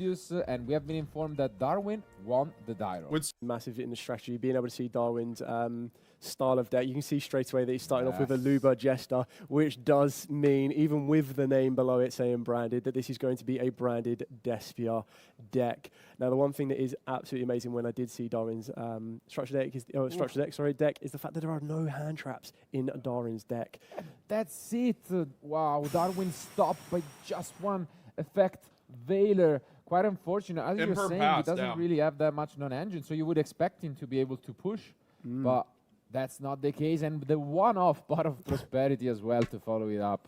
And we have been informed that Darwin won the Dyro. It's massive in the strategy, being able to see Darwin's style of deck. You can see straight away that he's starting off with a Luba Jester, which does mean, even with the name below it saying branded, that this is going to be a Branded Despia deck. Now, the one thing that is absolutely amazing when I did see Darwin's deck is the fact that there are no hand traps in Darwin's deck. That's it. Wow, Darwin stopped by just one effect. Veiler, quite unfortunate. As you're saying, he doesn't really have that much non-engine, so you would expect him to be able to push, but that's not the case. And the one-off part of Prosperity as well to follow it up.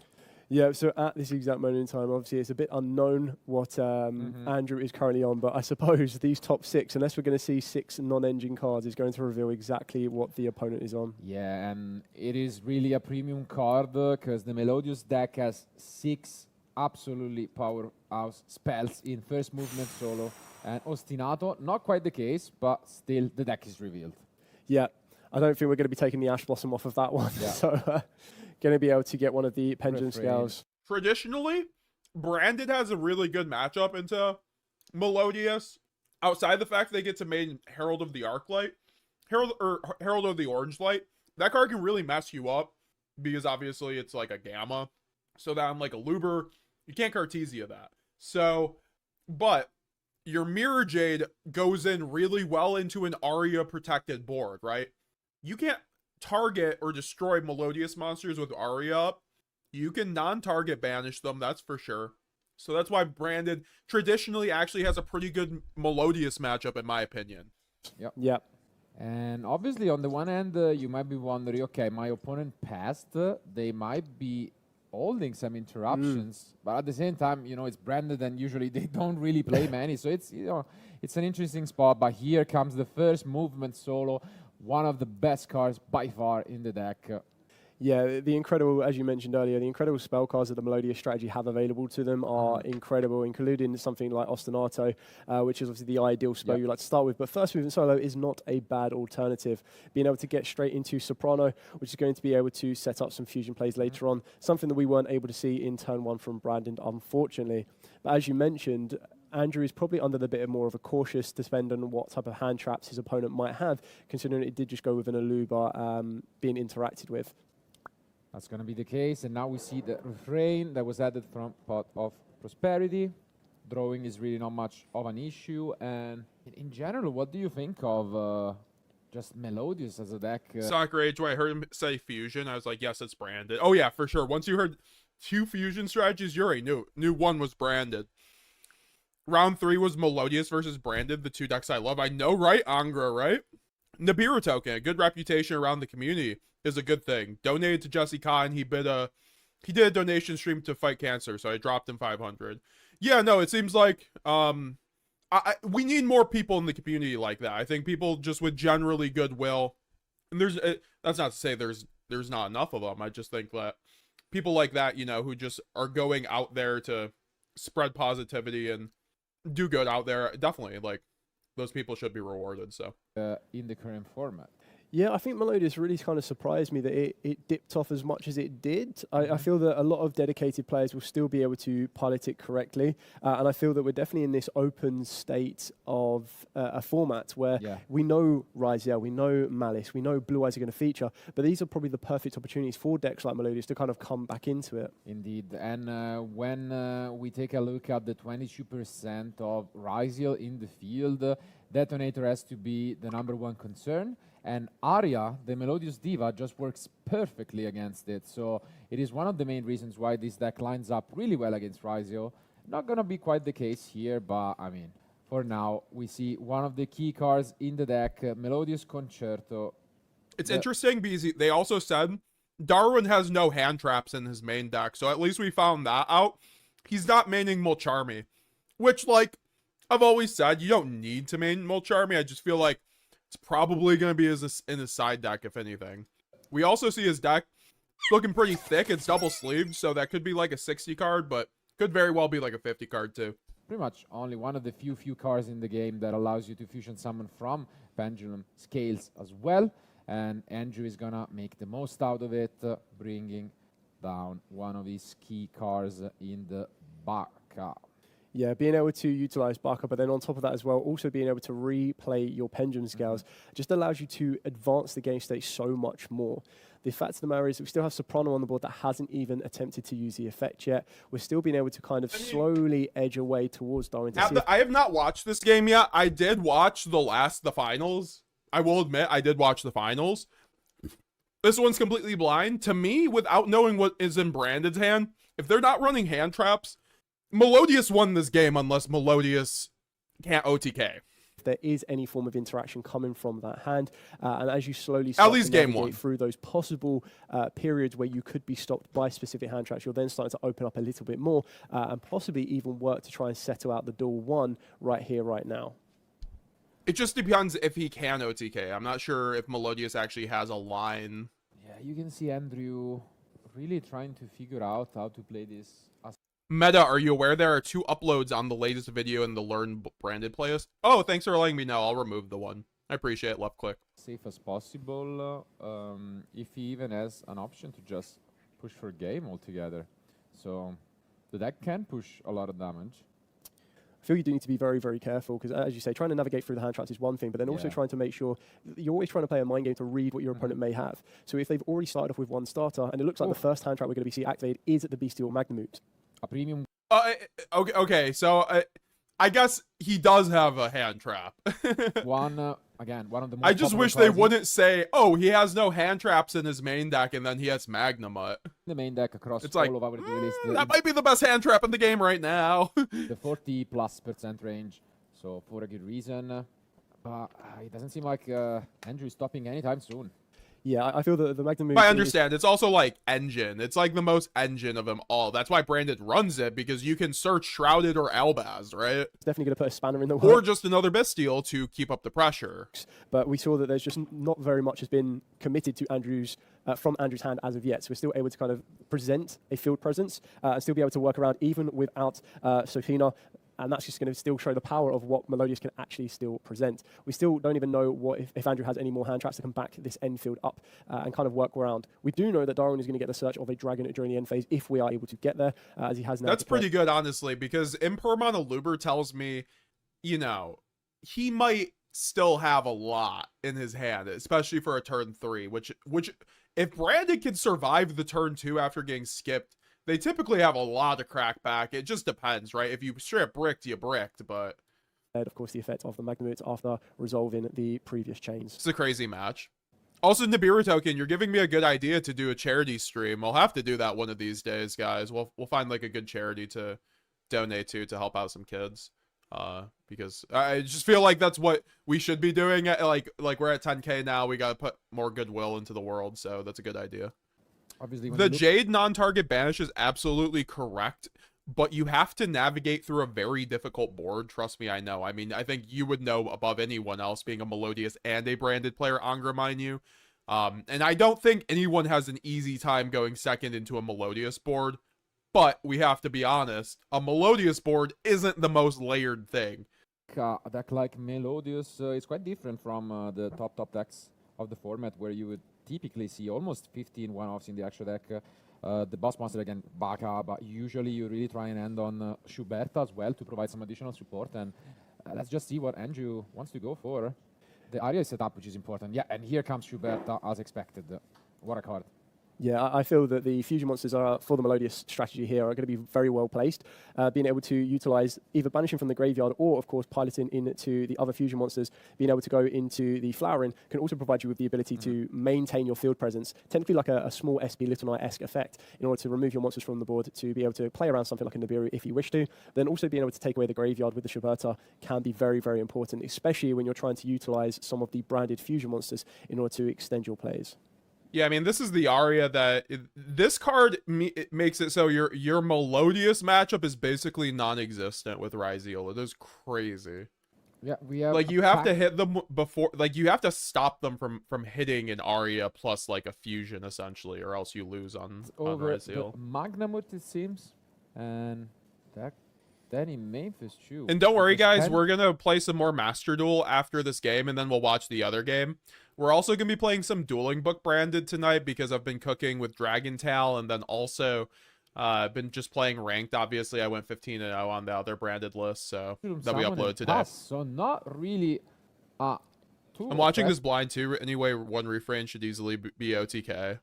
Yeah, so at this exact moment in time, obviously it's a bit unknown what Andrew is currently on, but I suppose these top 6, unless we're going to see 6 non-engine cards, is going to reveal exactly what the opponent is on. Yeah, and it is really a premium card because the Melodious deck has 6 absolutely powerhouse spells in first movement solo. And Ostinato, not quite the case, but still the deck is revealed. Yeah, I don't think we're going to be taking the Ash Blossom off of that one. Yeah. So going to be able to get one of the Pendulum Scales. Traditionally, Branded has a really good matchup into Melodious. Outside the fact they get to main Herald of the Arclight, Herald of the Orange Light, that card can really mess you up because obviously it's like a Gamma. So that on like a Luber, you can't Cartesia that. So, but your Mirror Jade goes in really well into an Aria protected board, right? You can't target or destroy Melodious monsters with Aria up. You can non-target banish them, that's for sure. So that's why Branded traditionally actually has a pretty good Melodious matchup, in my opinion. Yep. And obviously, on the one hand, you might be wondering, okay, my opponent passed. They might be holding some interruptions, but at the same time, you know, it's Branded, and usually they don't really play many. So it's, you know, it's an interesting spot. But here comes the first movement solo, one of the best cards by far in the deck. Yeah, the incredible, as you mentioned earlier, the incredible spell cards that the Melodious strategy have available to them are incredible, including something like Ostinato, which is obviously the ideal spell you like to start with. But first movement solo is not a bad alternative. Being able to get straight into Soprano, which is going to be able to set up some fusion plays later on, something that we weren't able to see in turn 1 from Brandon, unfortunately. But as you mentioned, Andrew is probably under the bit of more of a cautious, depending on what type of hand traps his opponent might have, considering it did just go with an Aluba being interacted with. That's going to be the case. And now we see the refrain that was added from Pot of Prosperity. Drawing is really not much of an issue. And in general, what do you think of just Melodious as a deck? Sonic Rage, when I heard him say Fusion, I was like, yes, it's Branded. Oh yeah, for sure. Once you heard 2 Fusion strategies, you already knew 1 was Branded. Round 3 was Melodious versus Branded, the 2 decks I love. I know, right? Angra, right? Nibiru token, a good reputation around the community is a good thing. Donated to Jesse Khan. He did a donation stream to fight cancer, so I dropped him 500. Yeah, no, it seems like we need more people in the community like that. I think people just with generally goodwill, and that's not to say there's not enough of them. I just think that people like that, you know, who just are going out there to spread positivity and do good out there, definitely, like, those people should be rewarded. So in the current format. Yeah, I think Melodious really kind of surprised me that it dipped off as much as it did. I feel that a lot of dedicated players will still be able to pilot it correctly. And I feel that we're definitely in this open state of a format where we know Ryzeal, we know Maliss, we know Blue-Eyes are going to feature, but these are probably the perfect opportunities for decks like Melodious to kind of come back into it. Indeed. And when we take a look at the 22% of Ryzeal in the field, Detonator has to be the #1 concern. And Aria, the Melodious Diva, just works perfectly against it. So it is one of the main reasons why this deck lines up really well against Ryzeal. Not going to be quite the case here, but I mean, for now, we see one of the key cards in the deck, Melodious Concerto. It's interesting because they also said Darwin has no hand traps in his main deck. So at least we found that out. He's not maining Mulcharmy, which, like I've always said, you don't need to main Mulcharmy. I just feel like it's probably going to be in his side deck, if anything. We also see his deck looking pretty thick. It's double sleeved, so that could be like a 60 card, but could very well be like a 50 card too. Pretty much only one of the few cards in the game that allows you to fusion summon from Pendulum Scales as well. And Andrew is going to make the most out of it, bringing down one of his key cards in the back. Yeah, being able to utilize Barker, but then on top of that as well, also being able to replay your pendulum scales just allows you to advance the game state so much more. The fact of the matter is we still have Soprano on the board that hasn't even attempted to use the effect yet. We're still being able to kind of slowly edge away towards Darwin. I have not watched this game yet. I did watch the finals. I will admit I did watch the finals. This one's completely blind. To me, without knowing what is in Branded's hand, if they're not running hand traps, Melodious won this game unless Melodious can't OTK. If there is any form of interaction coming from that hand, and as you slowly start at least to game navigate one through those possible periods where you could be stopped by specific hand traps, you're then starting to open up a little bit more and possibly even work to try and settle out the Duel 1 right here, right now. It just depends if he can OTK. I'm not sure if Melodious actually has a line. Yeah, you can see Andrew really trying to figure out how to play this. Meta, are you aware there are 2 uploads on the latest video in the Learn Branded playlist? Oh, thanks for letting me know. I'll remove the one. I appreciate it. Left click. Safe as possible, if he even has an option to just push for game altogether. So the deck can push a lot of damage. I feel you do need to be very, very careful because, as you say, trying to navigate through the hand traps is one thing, but then also trying to make sure you're always trying to play a mind game to read what your opponent may have. So if they've already started off with 1 starter, and it looks like the first hand trap we're going to be seeing activated is at the Bestial Magnamut. A premium. Okay, so I guess he does have a hand trap. One of the most I just wish they wouldn't say, oh, he has no hand traps in his main deck, and then he has Magnamut. The main deck across it's all like, of our duelists. That might be the best hand trap in the game right now. The 40+% range, so for a good reason. But it doesn't seem like Andrew is stopping anytime soon. Yeah, I feel that the Magnamut... I understand. It's also like engine. It's like the most engine of them all. That's why Branded runs it, because you can search Shrouded or Albaz, right? It's definitely going to put a spanner in the works. Or just another Bestial to keep up the pressure. But we saw that there's just not very much has been committed to Andrew's from Andrew's hand as of yet. So we're still able to kind of present a field presence and still be able to work around even without Sophina. And that's just going to still show the power of what Melodious can actually still present. We still don't even know what if Andrew has any more hand traps that can back this end field up and kind of work around. We do know that Darwin is going to get the search of a dragon during the end phase if we are able to get there, as he has now. That's pretty good, honestly, because Impermon Aluber tells me, you know, he might still have a lot in his hand, especially for a turn 3, which if Branded can survive the turn 2 after getting skipped, they typically have a lot of crackback. It just depends, right? If you straight bricked, you bricked, but... And of course, the effect of the Magnamut after resolving the previous chains. It's a crazy match. Also, Nibiru Token, you're giving me a good idea to do a charity stream. I'll have to do that one of these days, guys. We'll find, like, a good charity to donate to help out some kids. Because I just feel like that's what we should be doing. Like we're at 10K now. We gotta put more goodwill into the world, so that's a good idea. Obviously, the Jade non-target banish is absolutely correct, but you have to navigate through a very difficult board. Trust me, I know. I mean, I think you would know above anyone else, being a Melodious and a Branded player, Angra, mind you. And I don't think anyone has an easy time going second into a Melodious board, but we have to be honest, a Melodious board isn't the most layered thing. A deck like Melodious is quite different from the top decks of the format, where you would typically see almost 15 one-offs in the actual deck. The boss monster, again, Baka, but usually you really try and end on Schuberta as well to provide some additional support. And let's just see what Andrew wants to go for. The area is set up, which is important. Yeah, and here comes Schuberta as expected. What a card. Yeah, I feel that the fusion monsters are for the Melodious strategy here are going to be very well placed. Being able to utilize either banishing from the graveyard or, of course, piloting into the other fusion monsters, being able to go into the flowering can also provide you with the ability to maintain your field presence, technically like a small SP Little Knight-esque effect in order to remove your monsters from the board to be able to play around something like a Nibiru if you wish to. Then also being able to take away the graveyard with the Schuberta can be very, very important, especially when you're trying to utilize some of the branded fusion monsters in order to extend your plays. Yeah, I mean, this is the aria that this card it makes it so your Melodious matchup is basically non-existent with Ryzeal. It is crazy. Yeah, we have like you have to hit them before, like you have to stop them from hitting an aria plus like a fusion essentially, or else you lose on Ryzeal. Magnamut, it seems, and that. Then in Memphis too. And don't worry, guys, we're gonna play some more Master Duel after this game, and then we'll watch the other game. We're also gonna be playing some Dueling Book Branded tonight because I've been cooking with Dragon Tail, and then also I've been just playing ranked. Obviously, I went 15-0 on the other branded list, so that we Someone upload in today. pass, so not really too I'm watching this effective. blind too. Anyway, one refrain should easily be OTK.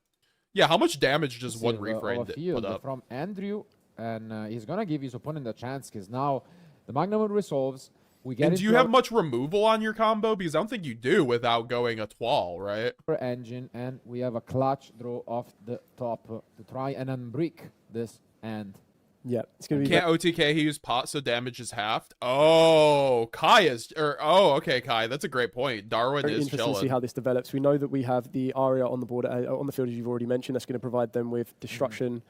Yeah, how much damage does one refrain of a put field up? from Andrew, and he's gonna give his opponent a chance because now the Magnum resolves. We get And do you have much removal on your combo? Because I don't think you do without going a twal, right? our engine, and we have a clutch draw off the top to try and unbrick this end. Yeah, it's going to be. Can't OTK, he used pot, so damage is halved. Oh, Kai is, okay, Kai, that's a great point. Darwin Very is interesting to see chilling. how this develops. We know that we have the Aria on the board, on the field, as you've already mentioned. That's going to provide them with destruction,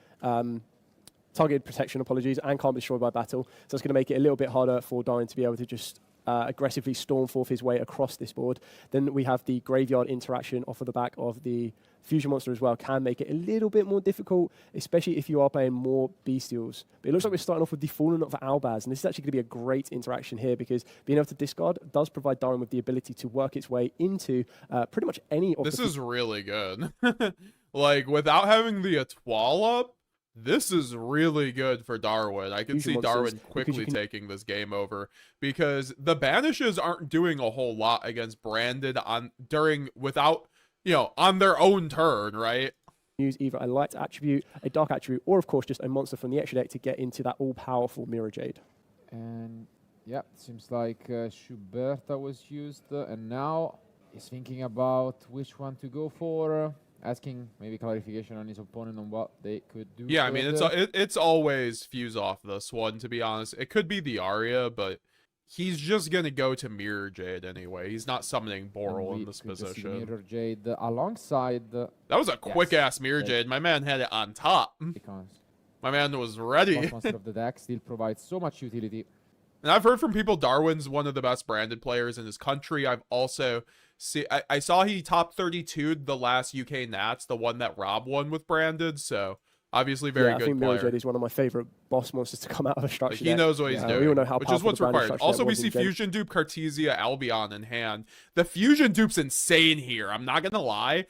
targeted protection, apologies, and can't be destroyed by battle. So it's going to make it a little bit harder for Darwin to be able to just aggressively storm forth his way across this board. Then we have the graveyard interaction off of the back of the fusion monster as well, can make it a little bit more difficult, especially if you are playing more bestials. But it looks like we're starting off with the Fallen of Albaz, and this is actually going to be a great interaction here because being able to discard does provide Darwin with the ability to work its way into pretty much any of This the... is really good. Like, without having the Atwal up, this is really good for Darwin. I can Fusion see monsters, Darwin because quickly you can- taking this game over because the banishes aren't doing a whole lot against Branded on their own turn, right? use either a light attribute, a dark attribute, or of course just a monster from the extra deck to get into that all-powerful Mirror Jade. And yeah, it seems like Schuberta was used, and now he's thinking about which one to go for, asking maybe clarification on his opponent on what they could do. Yeah, I mean, further. it's always fuse off this one, to be honest. It could be the Arya, but he's just gonna go to Mirror Jade anyway. He's not summoning And Boral we in this could just see position. Mirror Jade alongside the That was a quick-ass Mirror Yes. Jade. My man had it on top. icons. My man was ready. Boss monster of the deck still provides so much utility. And I've heard from people Darwin's one of the best branded players in his country. I've also I saw he top 32'd the last UK Nats, the one that Rob won with branded, so obviously very I good think Mirror player. Jade is one of my favorite boss monsters to come out of a Like, structure he deck. knows what he's doing, We all know how which is powerful what's the branded required. structure Also, deck we was see in Gen. Fusion Dupe, Cartesia, Albion in hand. The Fusion Dupe's insane here. I'm not gonna lie.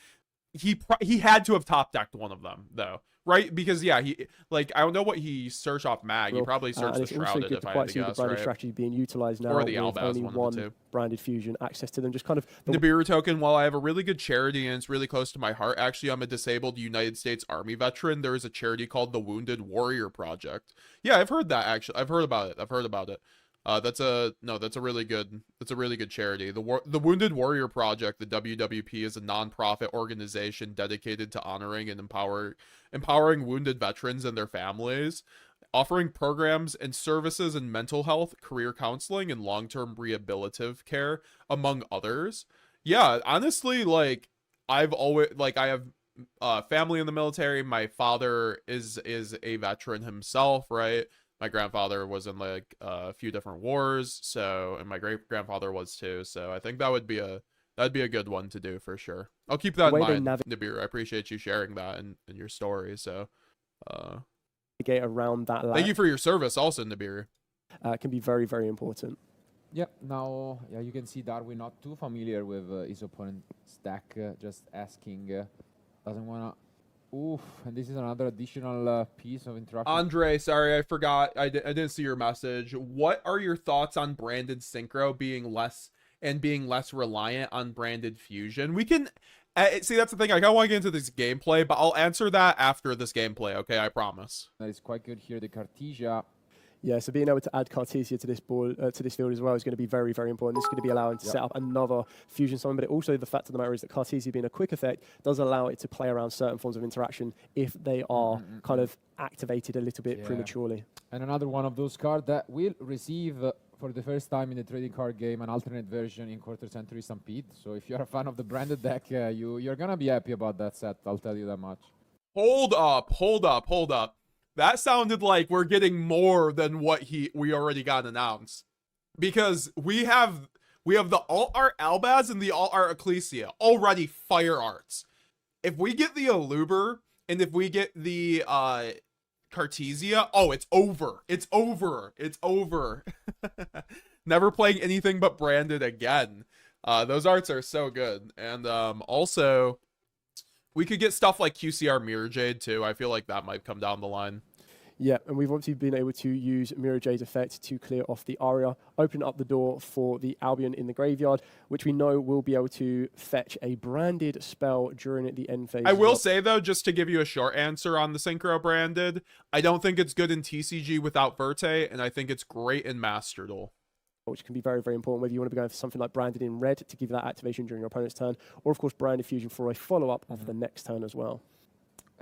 He had to have top decked one of them though, right? Because yeah, I don't know what he searched off Mag. He Well, probably searched and the it's also Shrouded good if to I quite had to see the guess, branded right? strategy being utilized now Or the with Albaz, only one of the one two. branded fusion access to them. Just kind of the Nibiru token, while I have a really good charity and it's really close to my heart, actually, I'm a disabled United States Army veteran. There is a charity called the Wounded Warrior Project. Yeah, I've heard that, actually. I've heard about it. That's a really good charity. The Wounded Warrior Project, the WWP, is a non-profit organization dedicated to honoring and empowering wounded veterans and their families, offering programs and services in mental health, career counseling, and long-term rehabilitative care, among others. Yeah, honestly, like, I have family in the military. My father is a veteran himself, right? My grandfather was in like a few different wars, and my great grandfather was too. So I think that'd be a good one to do for sure. I'll keep that in mind, Nibiru. I appreciate you sharing that in your story. So navigate around that lag thank you for your service also, Nibiru. can be very, very important. Yeah, now you can see Darwin not too familiar with his opponent's deck, just asking, doesn't wanna. Oof, and this is another additional piece of interaction. Andre, sorry, I forgot. I didn't see your message. What are your thoughts on branded synchro being less reliant on branded fusion? We can see, that's the thing. I don't want to get into this gameplay, but I'll answer that after this gameplay. Okay, I promise. That is quite good here. The Cartesia. Yeah, so being able to add Cartesia to this board, to this field as well is going to be very, very important. This is going to be allowing to set up another fusion summon, but also the fact of the matter is that Cartesia being a quick effect does allow it to play around certain forms of interaction if they are kind of activated a little bit prematurely. And another one of those cards that will receive for the first time in the trading card game an alternate version in Quarter Century Stampede. So if you're a fan of the branded deck, you're gonna be happy about that set. I'll tell you that much. Hold up. That sounded like we're getting more than what we already got announced. Because we have the alt art Albaz and the alt art Ecclesia already fire arts. If we get the Aluber and if we get the Cartesia, oh, it's over. Never playing anything but branded again. Those arts are so good. And also, we could get stuff like QCR Mirror Jade too. I feel like that might come down the line. Yeah, and we've obviously been able to use Mirage's effect to clear off the Aria, open up the door for the Albion in the graveyard, which we know will be able to fetch a branded spell during the end phase. I will say, though, just to give you a short answer on the Synchro Branded, I don't think it's good in TCG without Verte, and I think it's great in Master Duel. Which can be very, very important, whether you want to be going for something like Branded in red to give you that activation during your opponent's turn, or of course Branded Fusion for a follow-up of the next turn as well.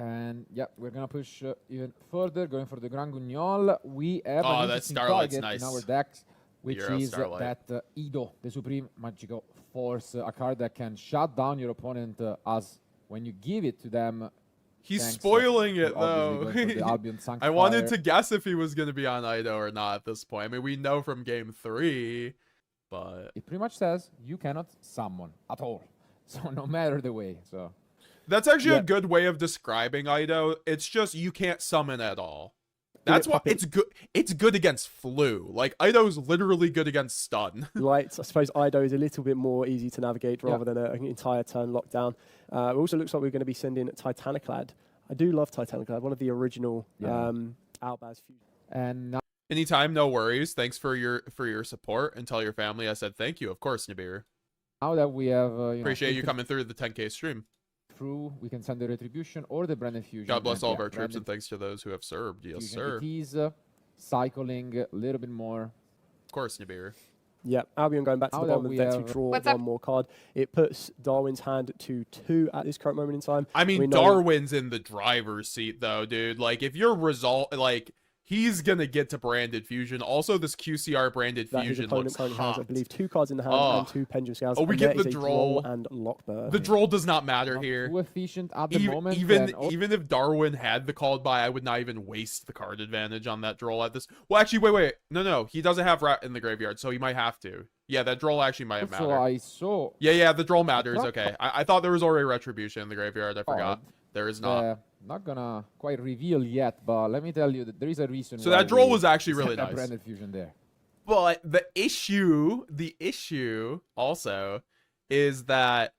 And yeah, we're gonna push even further, going for the Grand Guignol. We have an interesting target in our decks, which is that Ido, the Supreme Magical Force, a card that can shut down your opponent as when you give it to them. He's spoiling it, though. I wanted to to guess if he was going to be on Ido or not at this point. I mean, we know from game 3, but... It pretty much says you cannot summon at all. So no matter the way, so... That's actually a good way of describing Ido. It's just you can't summon at all. That's why it's good. It's good against flu. Like, Ido's literally good against stun. Right, I suppose Ido is a little bit more easy to navigate rather than an entire turn lockdown. It also looks like we're going to be sending Titaniclad. I do love Titaniclad, one of the original Albaz fusion. And now anytime, no worries. Thanks for your support, and tell your family I said thank you. Of course, Nabir. now that we have Appreciate you coming through the 10K stream. through, we can send the Retribution or the Branded Fusion. God bless and, all of our troops, and thanks to those who have served. Yes, sir. It is cycling a little bit more. Of course, Nabir. Yeah, Albion going back to Now the that bottom of the we deck to have- draw What's one up? more card. It puts Darwin's hand to 2 at this current moment in time. I We mean, know- Darwin's in the driver's seat, though, dude. Like, if your result, like, he's gonna get to Branded Fusion. Also, this QCR Branded that his Fusion opponent looks currently has, I hot. believe, 2 cards in the hand Oh. and 2 Pendulum Scales. Oh, we and get there the is a Droll. and Lockbird. The Droll does not matter Not here. too efficient at the Even moment. even, and even if Darwin had the called by, I would not even waste the card advantage on that Droll at this. Well, actually, wait. No. He doesn't have Rat in the graveyard, so he might have to. Yeah, that Droll actually might have also mattered. I saw Yeah, the Droll matters. Drop Okay, I thought there was already Retribution in the graveyard. I forgot. There is not. not gonna quite reveal yet, but let me tell you that there is a reason. So why that Droll we was actually set really that nice. Branded Fusion there. But the issue also is that,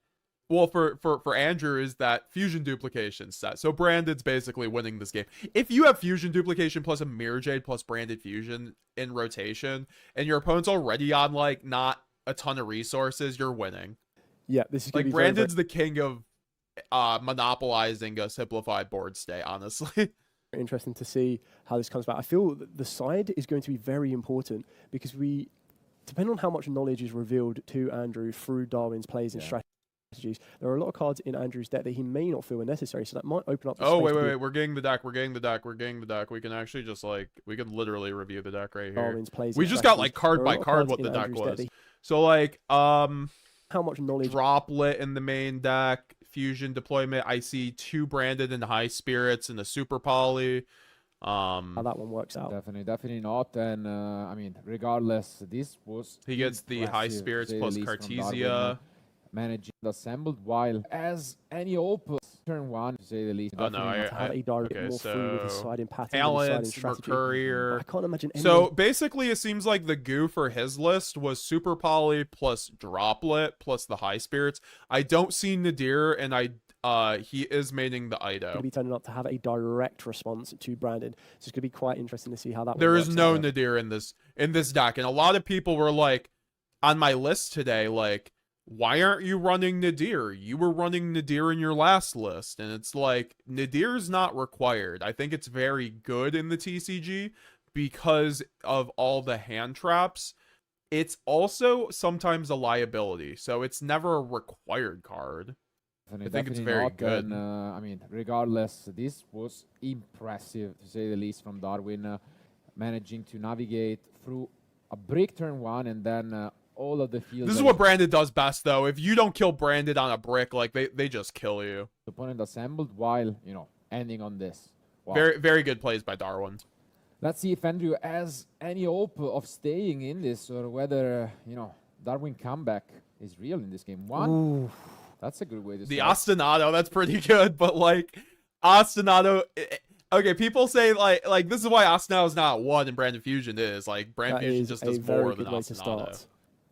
well, for Andrew, is that fusion duplication set. So Branded's basically winning this game. If you have fusion duplication plus a Mirror Jade plus Branded Fusion in rotation, and your opponent's already on like not a ton of resources, you're winning. Yeah, this is going Like to be very, Branded's the king of monopolizing a simplified board state, honestly. very interesting to see how this comes back. I feel that the side is going to be very important because depending on how much knowledge is revealed to Andrew through Darwin's plays and strategies, there are a lot of cards in Andrew's deck that he may not feel are necessary. So that might open up. The Oh, space to wait. be We're getting the deck. We can actually just we can literally review the deck right here. Darwin's plays. We and just got strategies. like card There are a by lot of card cards what in the deck Andrew's deck was. that So like how much knowledge Droplet in the main deck, fusion deployment. I see 2 Branded and High Spirits and a Super Poly. how that one works out. Definitely not. And I mean, regardless, this was He gets the High impressive, Spirits to say plus the least, from Darwin, Cartesia. managing the assembled, while as any open turn 1, to say the least. Oh, no, definitely To have a direct okay, more free with his so side in pattern, Talents, strategy. Mercurier. I can't imagine any. So basically, it seems like the goo for his list was Super Poly plus Droplet plus the High Spirits. I don't see Nadir, and he is maining the going Ido. to be turning up to have a direct response to Branded. So it's going to be quite interesting to see how that. There one is works no out. Nadir in this deck, and a lot of people were like on my list today, like, why aren't you running Nadir? You were running Nadir in your last list, and it's like Nadir's not required. I think it's very good in the TCG because of all the hand traps. It's also sometimes a liability, so it's never a required card. I think it's very not. good. And, I mean, regardless, this was impressive, to say the least, from Darwin, managing to navigate through a break turn 1 and then all of the field. This is what Branded does best, though. If you don't kill Branded on a brick, like they just kill you. the opponent assembled while, ending on this. Wow. Very, very good plays by Darwin. Let's see if Andrew has any hope of staying in this, or whether, Darwin comeback is real in this game. Ooh. That's a good way to The start. Ostinato, that's pretty good, but like Ostinato. Okay, people say like this is why Ostinato is not 1 and Branded Fusion is. Like Branded That Fusion is just a does very more than good way to Ostinato. start.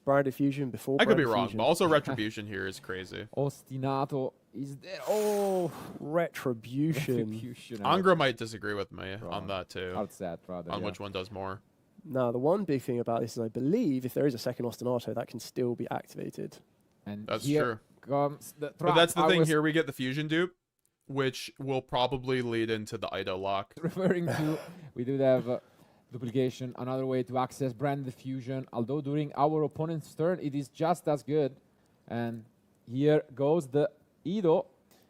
Branded Fusion before. I could be Branded wrong, Fusion. but also Retribution here is crazy. Ostinato Is there? Oh, Retribution. Retribution. Angra might disagree with me Bro, on that too. Hard set, rather. On yeah. which one does more. Now, the one big thing about this is I believe if there is a second ostinato, that can still be activated. And That's here true. comes the But that's the trap. I thing. was Here we get the fusion dupe, which will probably lead into the Ido lock. referring to, we do have duplication, another way to access branded fusion. Although during our opponent's turn, it is just as good. And here goes the Ido.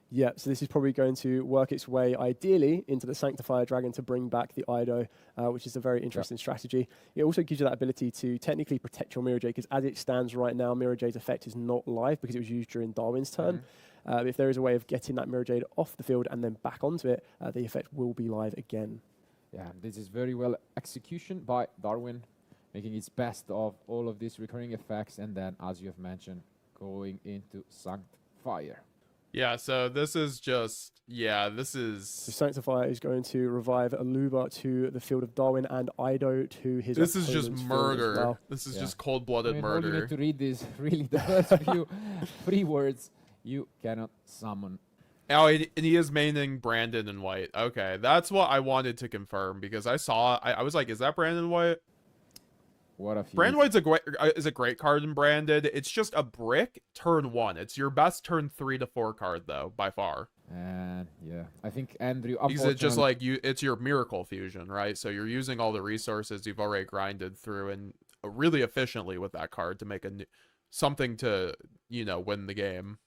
Yeah, so this is probably going to work its way ideally into the Sanctifier Dragon to bring back the Ido, which is a very interesting strategy. It also gives you that ability to technically protect your Mirror Jade, because as it stands right now, Mirror Jade's effect is not live because it was used during Darwin's turn. If there is a way of getting that Mirror Jade off the field and then back onto it, the effect will be live again. Yeah, this is very well execution by Darwin, making its best of all of these recurring effects, and then, as you have mentioned, going into Sanctifier. Yeah, so this is just, this So is... Sanctifier is going to revive Aluba to the field of Darwin and Ido to his This is just opponent's field as murder. well. This is Yeah. just I cold-blooded mean, all you murder. need to read is really the first few three words you cannot summon. Oh, and he is maining Brandon in white. Okay, that's what I wanted to confirm, because I saw, I was like, is that Brandon White? What a feat. Brandon White's is a great card in Branded. It's just a brick turn 1. It's your best turn 3 to 4 card, though, by far. And yeah, I think Andrew. Because it's just unfortunately- like it's your miracle fusion, right? So you're using all the resources you've already grinded through and really efficiently with that card to make something to, win the game.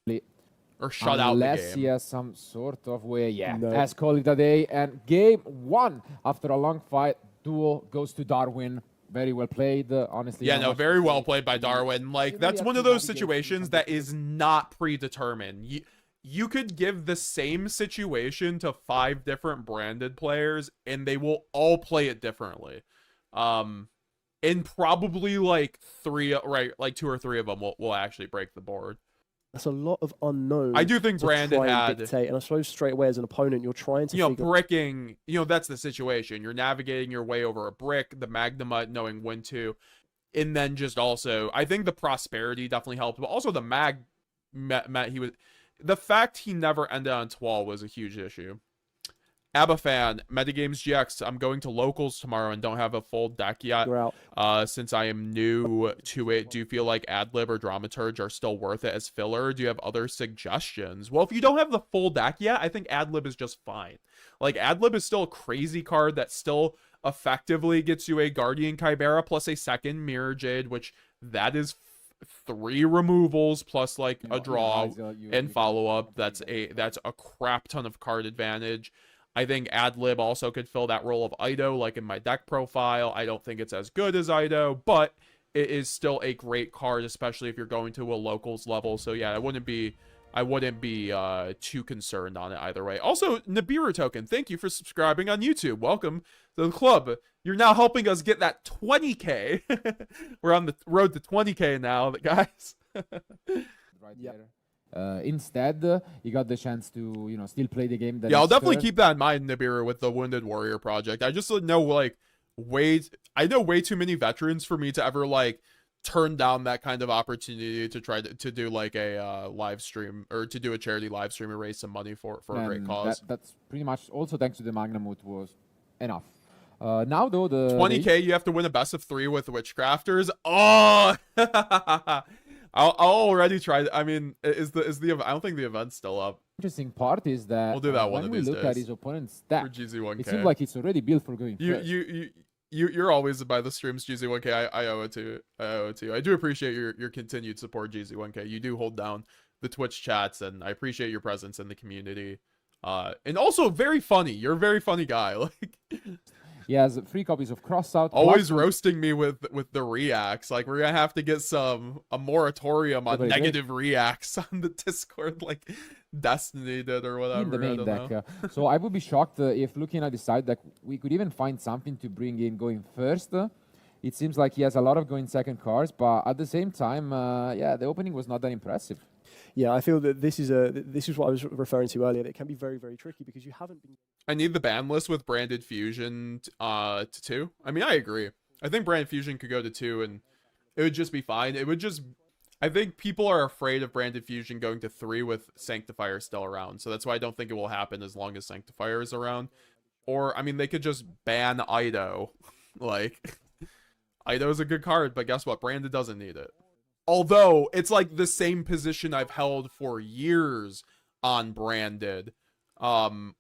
Or shut out the unless game. he has some sort of way. Yeah, No. let's call it a day. And game 1, after a long fight, Duel goes to Darwin. Very well played, honestly. Yeah, not no, much to very well say. played by Darwin. Like, really that's have one to of those navigate through situations some that difficult- is not predetermined. You could give the same situation to 5 different Branded players, and they will all play it differently. And probably like 2 or 3 of them will actually break the board. That's a lot of unknowns. I do think to Brandon try and had, dictate, and I suppose straight away as an opponent, you're trying to figure bricking, that's the situation. You're navigating your way over a brick, the Magnemite knowing when to, and then just also, I think the prosperity definitely helped, but also the the fact he never ended on 12 was a huge issue. Abafan, Metagames GX, I'm going to locals tomorrow and don't have a full deck yet. you're out. Since I am new to it, do you feel like Adlib or Dramaturge are still worth it as filler? Do you have other suggestions? Well, if you don't have the full deck yet, I think Adlib is just fine. Like, Adlib is still a crazy card that still effectively gets you a Guardian Chimera plus a second Mirror Jade, which that is 3 removals plus like a draw and follow-up. That's a crap ton of card advantage. I think Adlib also could fill that role of Ido, like in my deck profile. I don't think it's as good as Ido, but it is still a great card, especially if you're going to a locals level. So yeah, I wouldn't be too concerned on it either way. Also, Nibiru Token, thank you for subscribing on YouTube. Welcome to the club. You're now helping us get that 20K. We're on the road to 20K now, guys. Right Yep. there. Instead, you got the chance to, still play the game. Yeah, I'll definitely keep that in mind, Nibiru, with the Wounded Warrior project. I just know, I know way too many veterans for me to ever, turn down that kind of opportunity to try to do, a live stream, or to do a charity live stream and raise some money for a great cause. That's pretty much, also thanks to the Magnamut, was enough. Now, though, the 20K, you have to win a best of 3 with Witchcrafters. Oh! I'll already try. I mean, I don't think the event's still up interesting part is that We'll do that one when of we these look at days. his opponent's for stack, GZ1K. it seems like it's already built for going first. You're always by the streams, GZ1K. I owe it to you. I do appreciate your continued support, GZ1K. You do hold down the Twitch chats, and I appreciate your presence in the community. And also very funny. You're a very funny guy. Like, He has 3 copies of Crossout. always plus- roasting me with the reacts. Like, we're gonna have to get a moratorium on Everybody negative reacts on the Discord, like Destiny did or whatever. in the I main don't deck. know. So I would be shocked if looking at the side deck, we could even find something to bring in going first. It seems like he has a lot of going second cards, but at the same time, the opening was not that impressive. Yeah, I feel that this is what I was referring to earlier. That it can be very, very tricky because you haven't been. I need the ban list with Branded Fusion to 2. I mean, I agree. I think Branded Fusion could go to 2, and it would just be fine. It would just... I think people are afraid of Branded Fusion going to 3 with Sanctifier still around. So that's why I don't think it will happen as long as Sanctifier is around. Or, I mean, they could just ban Ido. Like, Ido's a good card, but guess what? Branded doesn't need it. Although, it's like the same position I've held for years on Branded.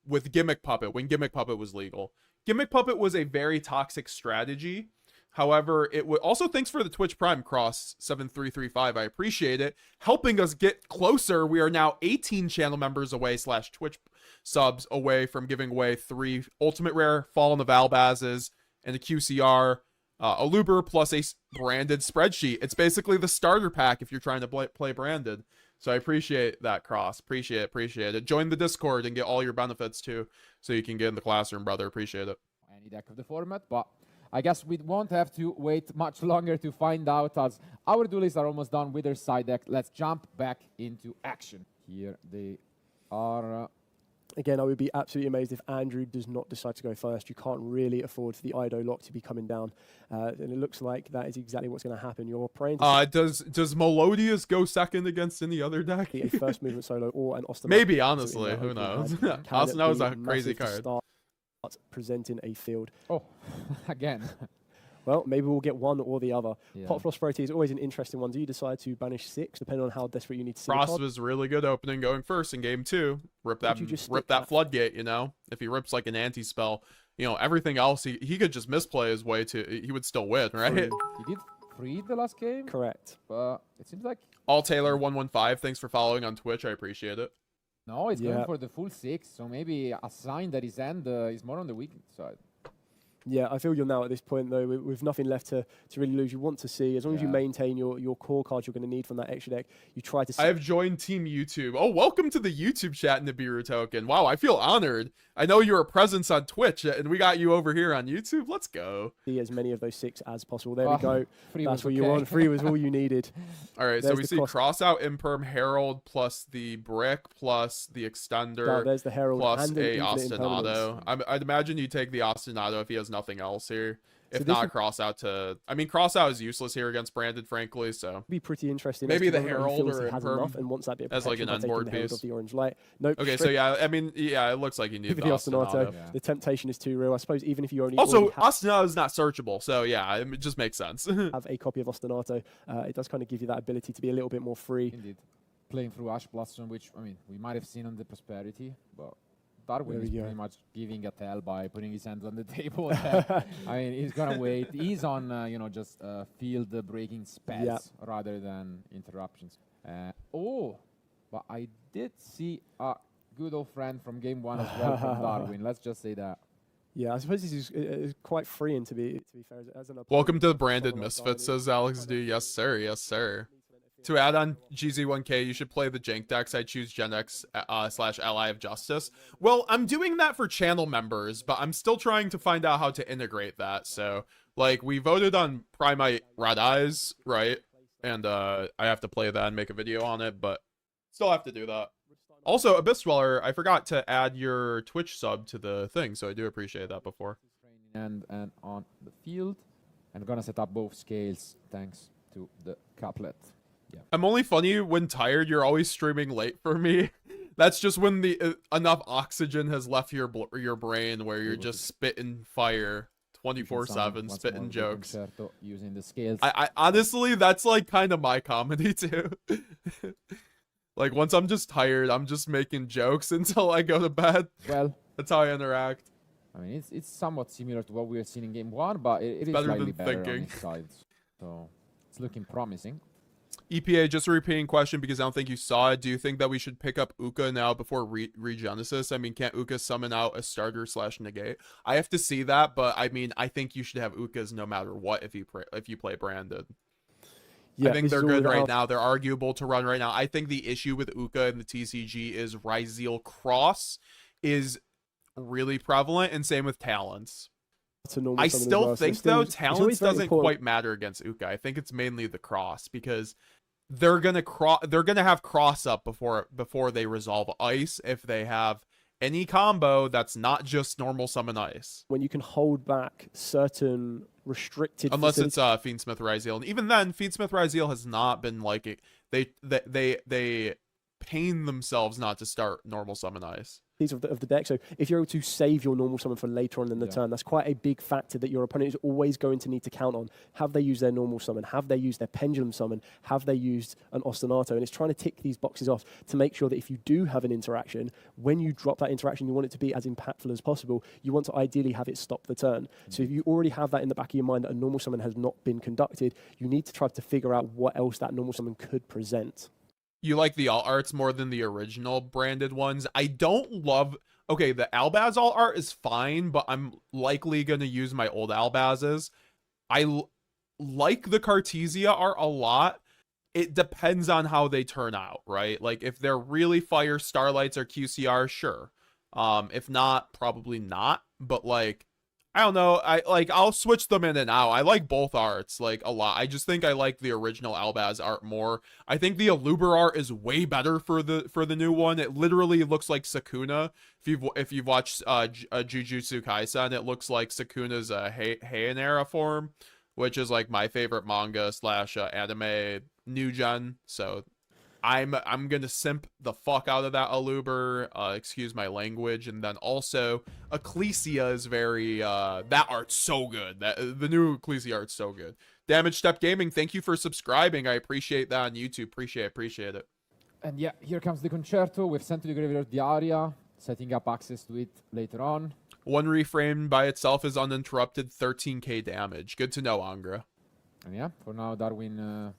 With Gimmick Puppet, when Gimmick Puppet was legal. Gimmick Puppet was a very toxic strategy. However, it would also, thanks for the Twitch Prime Cross 7335. I appreciate it. Helping us get closer. We are now 18 channel members away / Twitch subs away from giving away 3 Ultimate Rare, Fallen of Albazes, and a QCR, a Luber, plus a Branded spreadsheet. It's basically the starter pack if you're trying to play Branded. So I appreciate that, Cross. Appreciate it. Join the Discord and get all your benefits too, so you can get in the classroom, brother. Appreciate it. Any deck of the format, but I guess we won't have to wait much longer to find out, as our duelists are almost done with their side deck. Let's jump back into action. Here they are. Again, I would be absolutely amazed if Andrew does not decide to go first. You can't really afford for the Ido lock to be coming down. And it looks like that is exactly what's going to happen. You're praying to does Melodious go second against any other deck? a first movement solo or an Osterman. Maybe, honestly. Who knows? Austin was a crazy card. Start presenting a field. Oh, again. Well, maybe we'll get one or the other. Yeah. Pot Frost Prosperity is always an interesting one. Do you decide to banish 6, depending on how desperate you need to see the Frost card? was really good opening going first in game 2. Rip that floodgate, you know? If he rips like an anti-spell, you know, everything else, he could just misplay his way to, he would still win, right? Free. He did free the last game. Correct. But it seems like... All Taylor 115, thanks for following on Twitch. I appreciate it. No, it's going for the full 6, so maybe a sign that his end is more on the weak side. Yeah, I feel you're now at this point, though, with nothing left to really lose. You want to see, as long as you maintain your core cards you're going to need from that extra deck, you try to see. I have joined Team YouTube. Oh, welcome to the YouTube chat, Nibiru Token. Wow, I feel honored. I know you're a presence on Twitch, and we got you over here on YouTube. Let's go. See as many of those 6 as possible. There we go. Free That's what okay. you want. Free was all you needed. All right, There's so we see Crossout, Imperm, Herald, plus the Brick, plus the Extender, there's the Herald plus and a Infinite Ostinato. Impermanence. I'd imagine you take the Ostinato if he has nothing else here. If So not, Crossout to... I mean, Crossout is useless here against Branded, frankly, so... Be pretty interesting. Maybe as to the whether he Herald feels or he has Imperm enough and wants that bit of as like an protection by taking unboard the Herald piece. of the orange light. Nope. Okay, so yeah, I mean, yeah, it looks like you need the the Ostinato. Ostinato. Yeah. The temptation is too real. I suppose even if you only Also, already Ostinato is not searchable, so yeah, it just makes sense. have a copy of Ostinato, it does kind of give you that ability to be a little bit more free. Indeed. Playing through Ash Blossom, which, I mean, we might have seen on the Prosperity, but Darwin There is we go. pretty much giving a tell by putting his hands on the table. I mean, he's gonna wait. He's on, you know, just field breaking spells rather than interruptions. But I did see a good old friend from game 1 as well from Darwin. Let's just say that. Yeah, I suppose this is quite freeing to be fair. As an opponent. Welcome to the Branded Someone like Misfits, Darwin. says Alex D. Yes, sir. Yes, sir. To add on GZ1K, you should play the Jank decks. I choose Gen X / Ally of Justice. Well, I'm doing that for channel members, but I'm still trying to find out how to integrate that. So, like, we voted on Primite Red Eyes, right? And I have to play that and make a video on it, but still have to do that. Also, Abyss Dweller, I forgot to add your Twitch sub to the thing, so I do appreciate that before. And on the field. I'm gonna set up both scales thanks to the couplet. Yeah. I'm only funny when tired. You're always streaming late for me. That's just when the enough oxygen has left your brain where you're just spitting fire 24/7, spitting jokes. Using the scales. I honestly, that's like kind of my comedy too. Like once I'm just tired, I'm just making jokes until I go to bed. Well, that's how I interact. I mean, it's somewhat similar to what we were seeing in game 1, but it is better slightly than better thinking. on its sides. So it's looking promising. EPA, just a repeating question because I don't think you saw it. Do you think that we should pick up Uka now before Regenesis? I mean, can't Uka summon out a starter / negate? I have to see that, but I mean, I think you should have Ukas no matter what if you play Branded. Yeah, I think this is they're all good right about- now. They're arguable to run right now. I think the issue with Uka and the TCG is Ryzeal Cross is really prevalent, and same with Talents. to normal I summon as still well. So think it's still- though it's Talents always very doesn't important. quite matter against Uka. I think it's mainly the cross because they're gonna have cross up before they resolve ice if they have any combo that's not just normal summon ice. When you can hold back certain restricted. Unless it's Fiendsmith Ryzeal, and even then, Fiendsmith Ryzeal has not been like it. They pain themselves not to start normal summon ice. Of the deck. So if you're able to save your normal summon for later on in the turn, that's quite a big factor that your opponent is always going to need to count on. Have they used their normal summon? Have they used their pendulum summon? Have they used an ostinato? And it's trying to tick these boxes off to make sure that if you do have an interaction, when you drop that interaction, you want it to be as impactful as possible. You want to ideally have it stop the turn. So if you already have that in the back of your mind that a normal summon has not been conducted, you need to try to figure out what else that normal summon could present. You like the alt arts more than the original branded ones. I don't love... Okay, the Albaz alt art is fine, but I'm likely going to use my old Albazes. I like the Cartesia art a lot. It depends on how they turn out, right? Like, if they're really fire Starlights or QCR, sure. If not, probably not. But, like, I don't know. I'll switch them in and out. I like both arts, like, a lot. I just think I like the original Albaz art more. I think the Aluber art is way better for the new one. It literally looks like Sakuna. If you've watched Jujutsu Kaisen, it looks like Sakuna's Heian era form, which is like my favorite manga / anime new gen. So I'm gonna simp the fuck out of that Aluber, excuse my language. And then also Ecclesia is very that art's so good. The new Ecclesia art's so good. Damage Step Gaming, thank you for subscribing. I appreciate that on YouTube. Appreciate it. And yeah, here comes the concerto. We've sent to the graveyard the aria, setting up access to it later on. One reframe by itself is uninterrupted, 13k damage. Good to know, Angra. And yeah, for now Darwin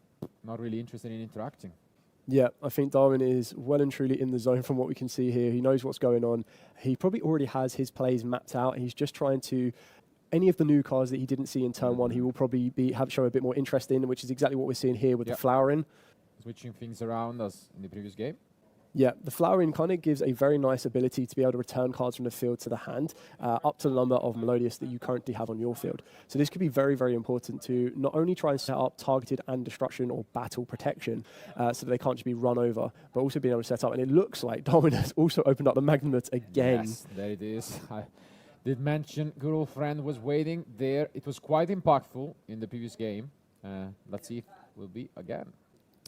not really interested in interacting. Yeah, I think Darwin is well and truly in the zone from what we can see here. He knows what's going on. He probably already has his plays mapped out. He's just trying to... Any of the new cards that he didn't see in turn one, he will probably show a bit more interest in, which is exactly what we're seeing here with the flowering. Switching things around as in the previous game. Yeah, the flowering kind of gives a very nice ability to be able to return cards from the field to the hand, up to the number of melodious that you currently have on your field. So this could be very, very important to not only try and set up targeted and destruction or battle protection, so that they can't just be run over, but also being able to set up. And it looks like Darwin has also opened up the Magnamut again. Yes, there it is. I did mention good old friend was waiting there. It was quite impactful in the previous game. Let's see if it will be again.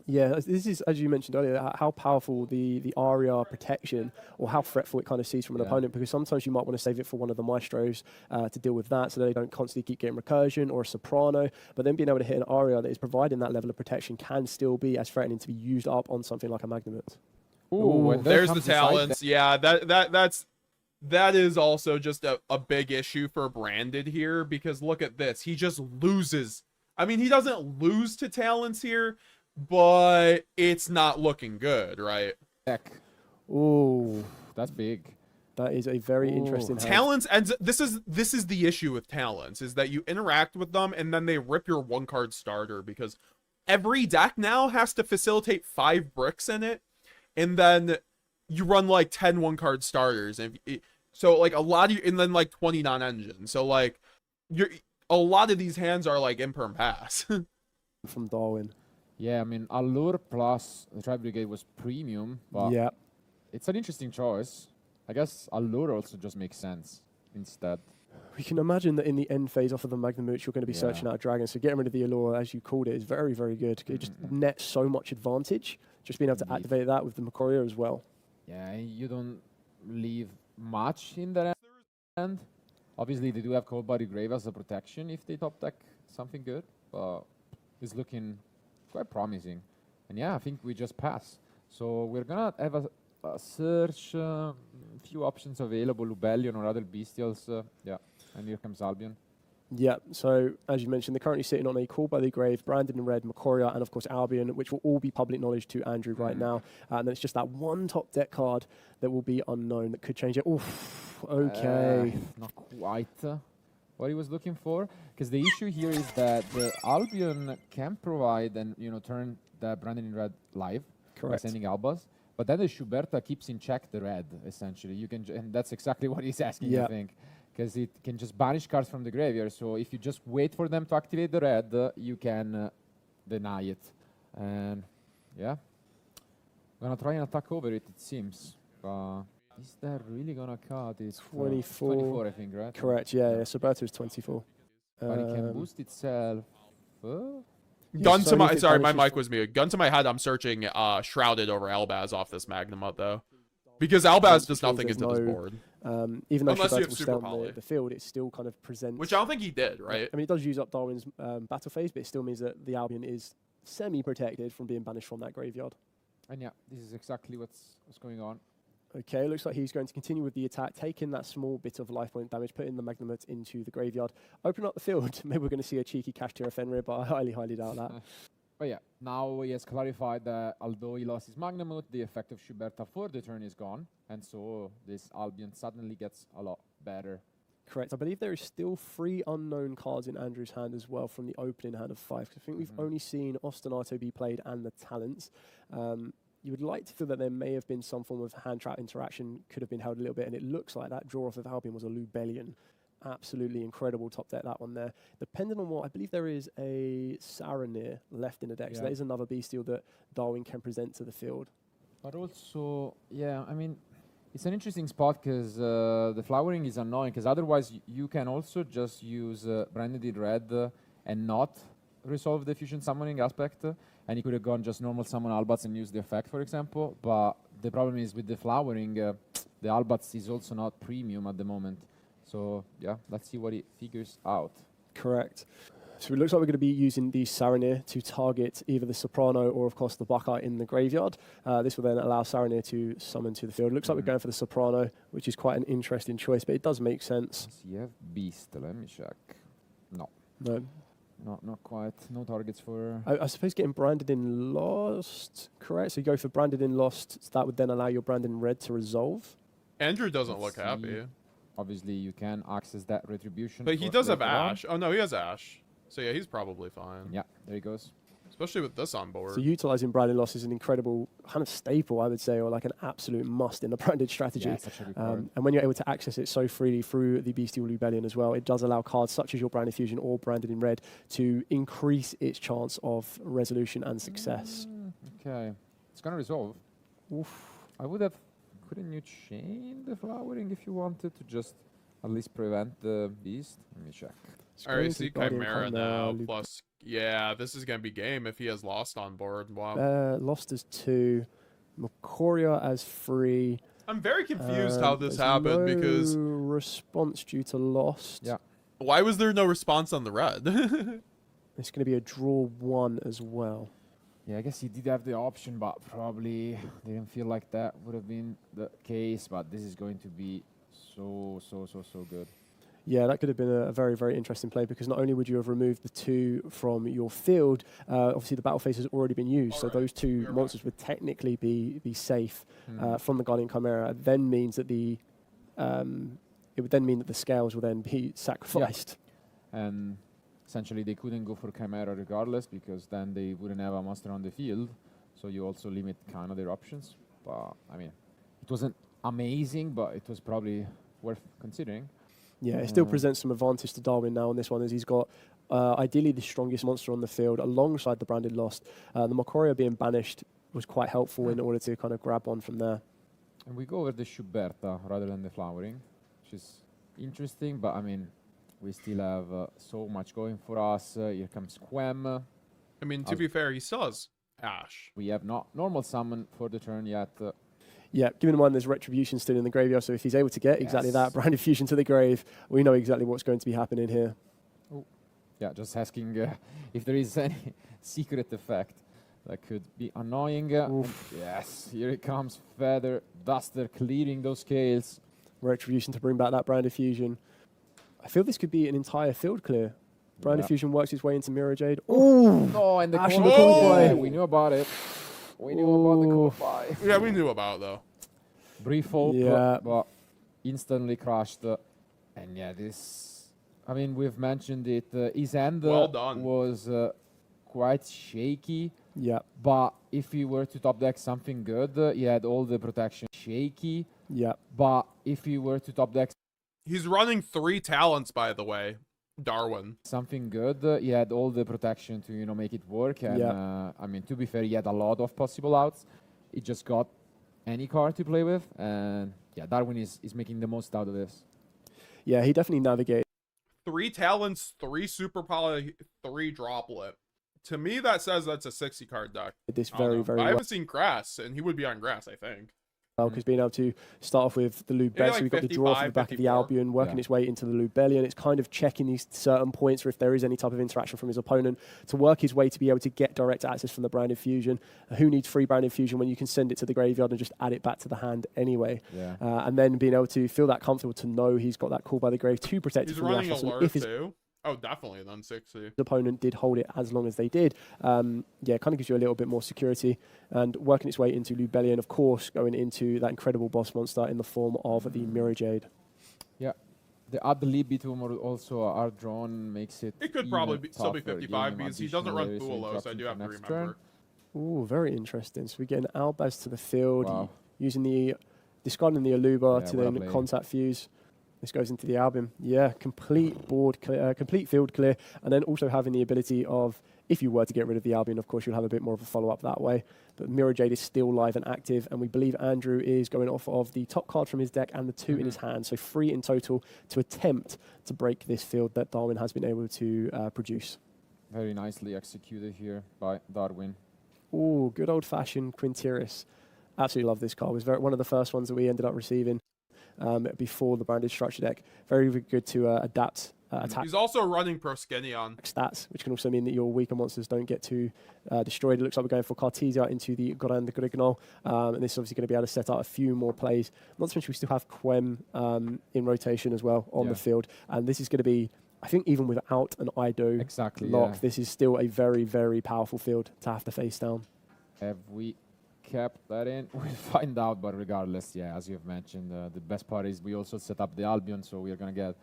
Yeah, this is, as you mentioned earlier, how powerful the aria protection, or how fretful it kind of sees from an opponent, because sometimes you might want to save it for one of the maestros to deal with that, so they don't constantly keep getting recursion or a soprano, but then being able to hit an aria that is providing that level of protection can still be as threatening to be used up on something like a Magnamut. Ooh, there's the talents. Yeah, that is also just a big issue for Branded here, because look at this. He just loses. I mean, he doesn't lose to talents here, but it's not looking good, right? Heck. Ooh, that's big. That is a very interesting hand. Talents, and this is the issue with talents, is that you interact with them and then they rip your one card starter, because every deck now has to facilitate 5 bricks in it, and then you run like 10 one-card starters, and so like a lot of and then like 20 non-engine. So like a lot of these hands are like imperm pass. From Darwin. Yeah, I mean, Allure plus the Tri Brigade was premium, but yeah, it's an interesting choice. I guess Allure also just makes sense instead. We can imagine that in the end phase off of the Magnamut, you're going to be searching out a dragon. So getting rid of the Allure, as you called it, is very, very good. It just nets so much advantage. Just being able to activate that with the Macoria as well. Yeah, you don't leave much in the end. Obviously, they do have Cold Body Grave as a protection if they top deck something good, but it's looking quite promising. And yeah, I think we just pass. So we're gonna have a search, few options available, Lubellion or other bestials. Yeah, and here comes Albion. Yeah, so as you mentioned, they're currently sitting on a Call by the Grave, Branded in red, Macoria, and of course Albion, which will all be public knowledge to Andrew right now. And then it's just that one top deck card that will be unknown that could change it. Oof, okay. Not quite what he was looking for, because the issue here is that the Albion can provide and turn the Branded in red live by sending Albas, but then the Schuberta keeps in check the red essentially. You can, and that's exactly what he's asking, I think. Because it can just banish cards from the graveyard. So if you just wait for them to activate the red, you can deny it. And yeah, gonna try and attack over it, it seems. Is that really gonna cut? It's 24. 24, I think, right? Correct, yeah. Surpassed is 24. But it can boost itself. Gun so to my if it sorry, my banishes mic was muted. Gun to my head, I'm searching Shrouded over Albaz off this Magnamut though. Because Albaz does which means nothing there's into this no- board. Even though Unless you Shoutout have will Super stay on Poly. the field, it still kind of presents. Which I don't think he did, right? I mean, it does use up Darwin's battle phase, but it still means that the Albion is semi-protected from being banished from that graveyard. And yeah, this is exactly what's going on. Okay, looks like he's going to continue with the attack, taking that small bit of life point damage, putting the Magnamut into the graveyard. Open up the field. Maybe we're going to see a cheeky Cash Tira Fenrir, but I highly doubt that. But yeah, now he has clarified that although he lost his Magnamut, the effect of Schuberta for the turn is gone. And so this Albion suddenly gets a lot better. Correct. I believe there is still 3 unknown cards in Andrew's hand as well from the opening hand of 5. 'Cause I think we've only seen Ostinato be played and the Talents. You would like to feel that there may have been some form of hand trap interaction, could have been held a little bit, and it looks like that draw off of Albion was a Lubellion. Absolutely incredible top deck, that one there. Depending on what, I believe there is a Saranir left in the deck, so that is another bestial that Darwin can present to the field. But also, yeah, I mean, it's an interesting spot because the flowering is annoying because otherwise you can also just use Branded in Red and not resolve the fusion summoning aspect. And you could have gone just normal summon Albats and use the effect, for example. But the problem is with the flowering, the Albats is also not premium at the moment. So yeah, let's see what it figures out. Correct. So it looks like we're going to be using the Saranir to target either the Soprano or, of course, the Buckeye in the graveyard. This will then allow Saranir to summon to the field. Looks like we're going for the Soprano, which is quite an interesting choice, but it does make sense. So you have Beast. Let me check. No. No. Not quite. No targets for... I suppose getting Branded in Lost, correct? So you go for Branded in Lost, so that would then allow your Branded in Red to resolve. Andrew doesn't Let's look happy. Obviously, you can access that retribution. But he does have Ash. Oh no, he has Ash. So yeah, he's probably fine. Yeah, there he goes. Especially with this on board. So utilizing Branded Loss is an incredible kind of staple, I would say, or like an absolute must in the Branded strategy. Yeah, such a good card. And when you're able to access it so freely through the Bestial Lubellion as well, it does allow cards such as your Branded Fusion or Branded in Red to increase its chance of resolution and success. Okay. It's going to resolve. Oof. I would have... Couldn't you chain the flowering if you wanted to just at least prevent the beast? Let me check. Alright, see Chimera now, plus... Yeah, this is going to be game if he has Lost on board. Wow. Lost as 2. Macoria as 3. I'm very confused how this happened because... response due to Lost. Yeah. Why was there no response on the red? It's going to be a draw 1 as well. Yeah, I guess he did have the option, but probably didn't feel like that would have been the case. But this is going to be so good. Yeah, that could have been a very, very interesting play because not only would you have removed the 2 from your field, obviously the battle phase has already been used, so those 2 monsters would technically be safe from the Guardian Chimera. It then means that it would then mean that the scales will then be sacrificed. Yeah. And essentially they couldn't go for Chimera regardless because then they wouldn't have a monster on the field. So you also limit kind of their options. But I mean, it wasn't amazing, but it was probably worth considering. Yeah, it still presents some advantage to Darwin now on this one, as he's got ideally the strongest monster on the field alongside the Branded Lost. The Macoria being banished was quite helpful in order to kind of grab one from there. And we go over the Schuberta rather than the flowering, which is interesting, but I mean, we still have so much going for us. Here comes Quem. I mean, to be fair, he still has Ash. We have not normal summon for the turn yet. Yeah, given in mind there's Retribution still in the graveyard, so if he's able to get exactly that, Branded Fusion to the grave, we know exactly what's going to be happening here. Oh. Yeah, just asking if there is any secret effect that could be annoying. Yes, here it comes, Feather Duster clearing those scales. Retribution to bring back that Branded Fusion. I feel this could be an entire field clear. Branded Fusion works its way into Mirror Jade. Oh, and the Ash Cold and the Cold Fire. Fire. We knew about it. We knew about the Cold Fire. Yeah, we knew about it, though. Brief hope, Yeah. but instantly crashed. And yeah, this... I mean, we've mentioned it. His end Well done. was quite shaky. Yeah, But if he were to top deck something good, he had all the protection shaky. yeah. But if he were to top deck He's running 3 talents, by the way. Darwin. something good, he had all the protection to, you know, make it work. And I mean, to be fair, he had a lot of possible outs. He just got any card to play with. And yeah, Darwin is making the most out of this. Yeah, he definitely navigated 3 talents, 3 super poly, 3 droplet. To me, that says that's a 60 card deck. This I don't very, know. very I well. haven't seen grass, and he would be on grass, I think. Because being able to start off with the Lubellion, like so we've got the draw from the 55, back of the 54. Albion, working its way into the Lubellion. It's kind of checking these certain points, or if there is any type of interaction from his opponent, to work his way to be able to get direct access from the Branded Fusion. Who needs free Branded Fusion when you can send it to the graveyard and just add it back to the hand anyway? Yeah. And then being able to feel that comfortable to know he's got that call by the grave to protect it He's from the running Ashes. alert, If his too. Oh, definitely an un-60. opponent did hold it as long as they did, yeah, kind of gives you a little bit more security. And working its way into Lubellion, of course, going into that incredible boss monster in the form of the Mirror Jade. Yeah. The ad libitum or also are drawn makes it. It could even probably still be tougher, 55 giving because he additional doesn't run layers of Fuwalos, I interruption do for have to next remember. Ooh, very interesting. So we get an Albaz to the field, Wow. using the discarding the Aluba Yeah, to well then played. contact fuse. This goes into the Albion. Yeah, complete board clear, complete field clear, and then also having the ability of, if you were to get rid of the Albion, of course, you'll have a bit more of a follow-up that way. But Mirror Jade is still live and active, and we believe Andrew is going off of the top card from his deck and the 2 in his hand, so 3 in total to attempt to break this field that Darwin has been able to produce. Very nicely executed here by Darwin. Ooh, good old-fashioned Quinteris. Absolutely love this card. It was one of the first ones that we ended up receiving before the Branded structure deck. Very, very good to adapt attack He's also running Proskenion. stats, which can also mean that your weaker monsters don't get too destroyed. It looks like we're going for Cartesia into the Grand Grignol, and this is obviously going to be able to set out a few more plays. Not to mention we still have Quem in rotation as well on the field, and this is going to be, I think, even without an Ido Exactly. lock, Yeah. this is still a very, very powerful field to have to face down. Have we kept that in? We'll find out, but regardless, yeah, as you've mentioned, the best part is we also set up the Albion, so we're going to get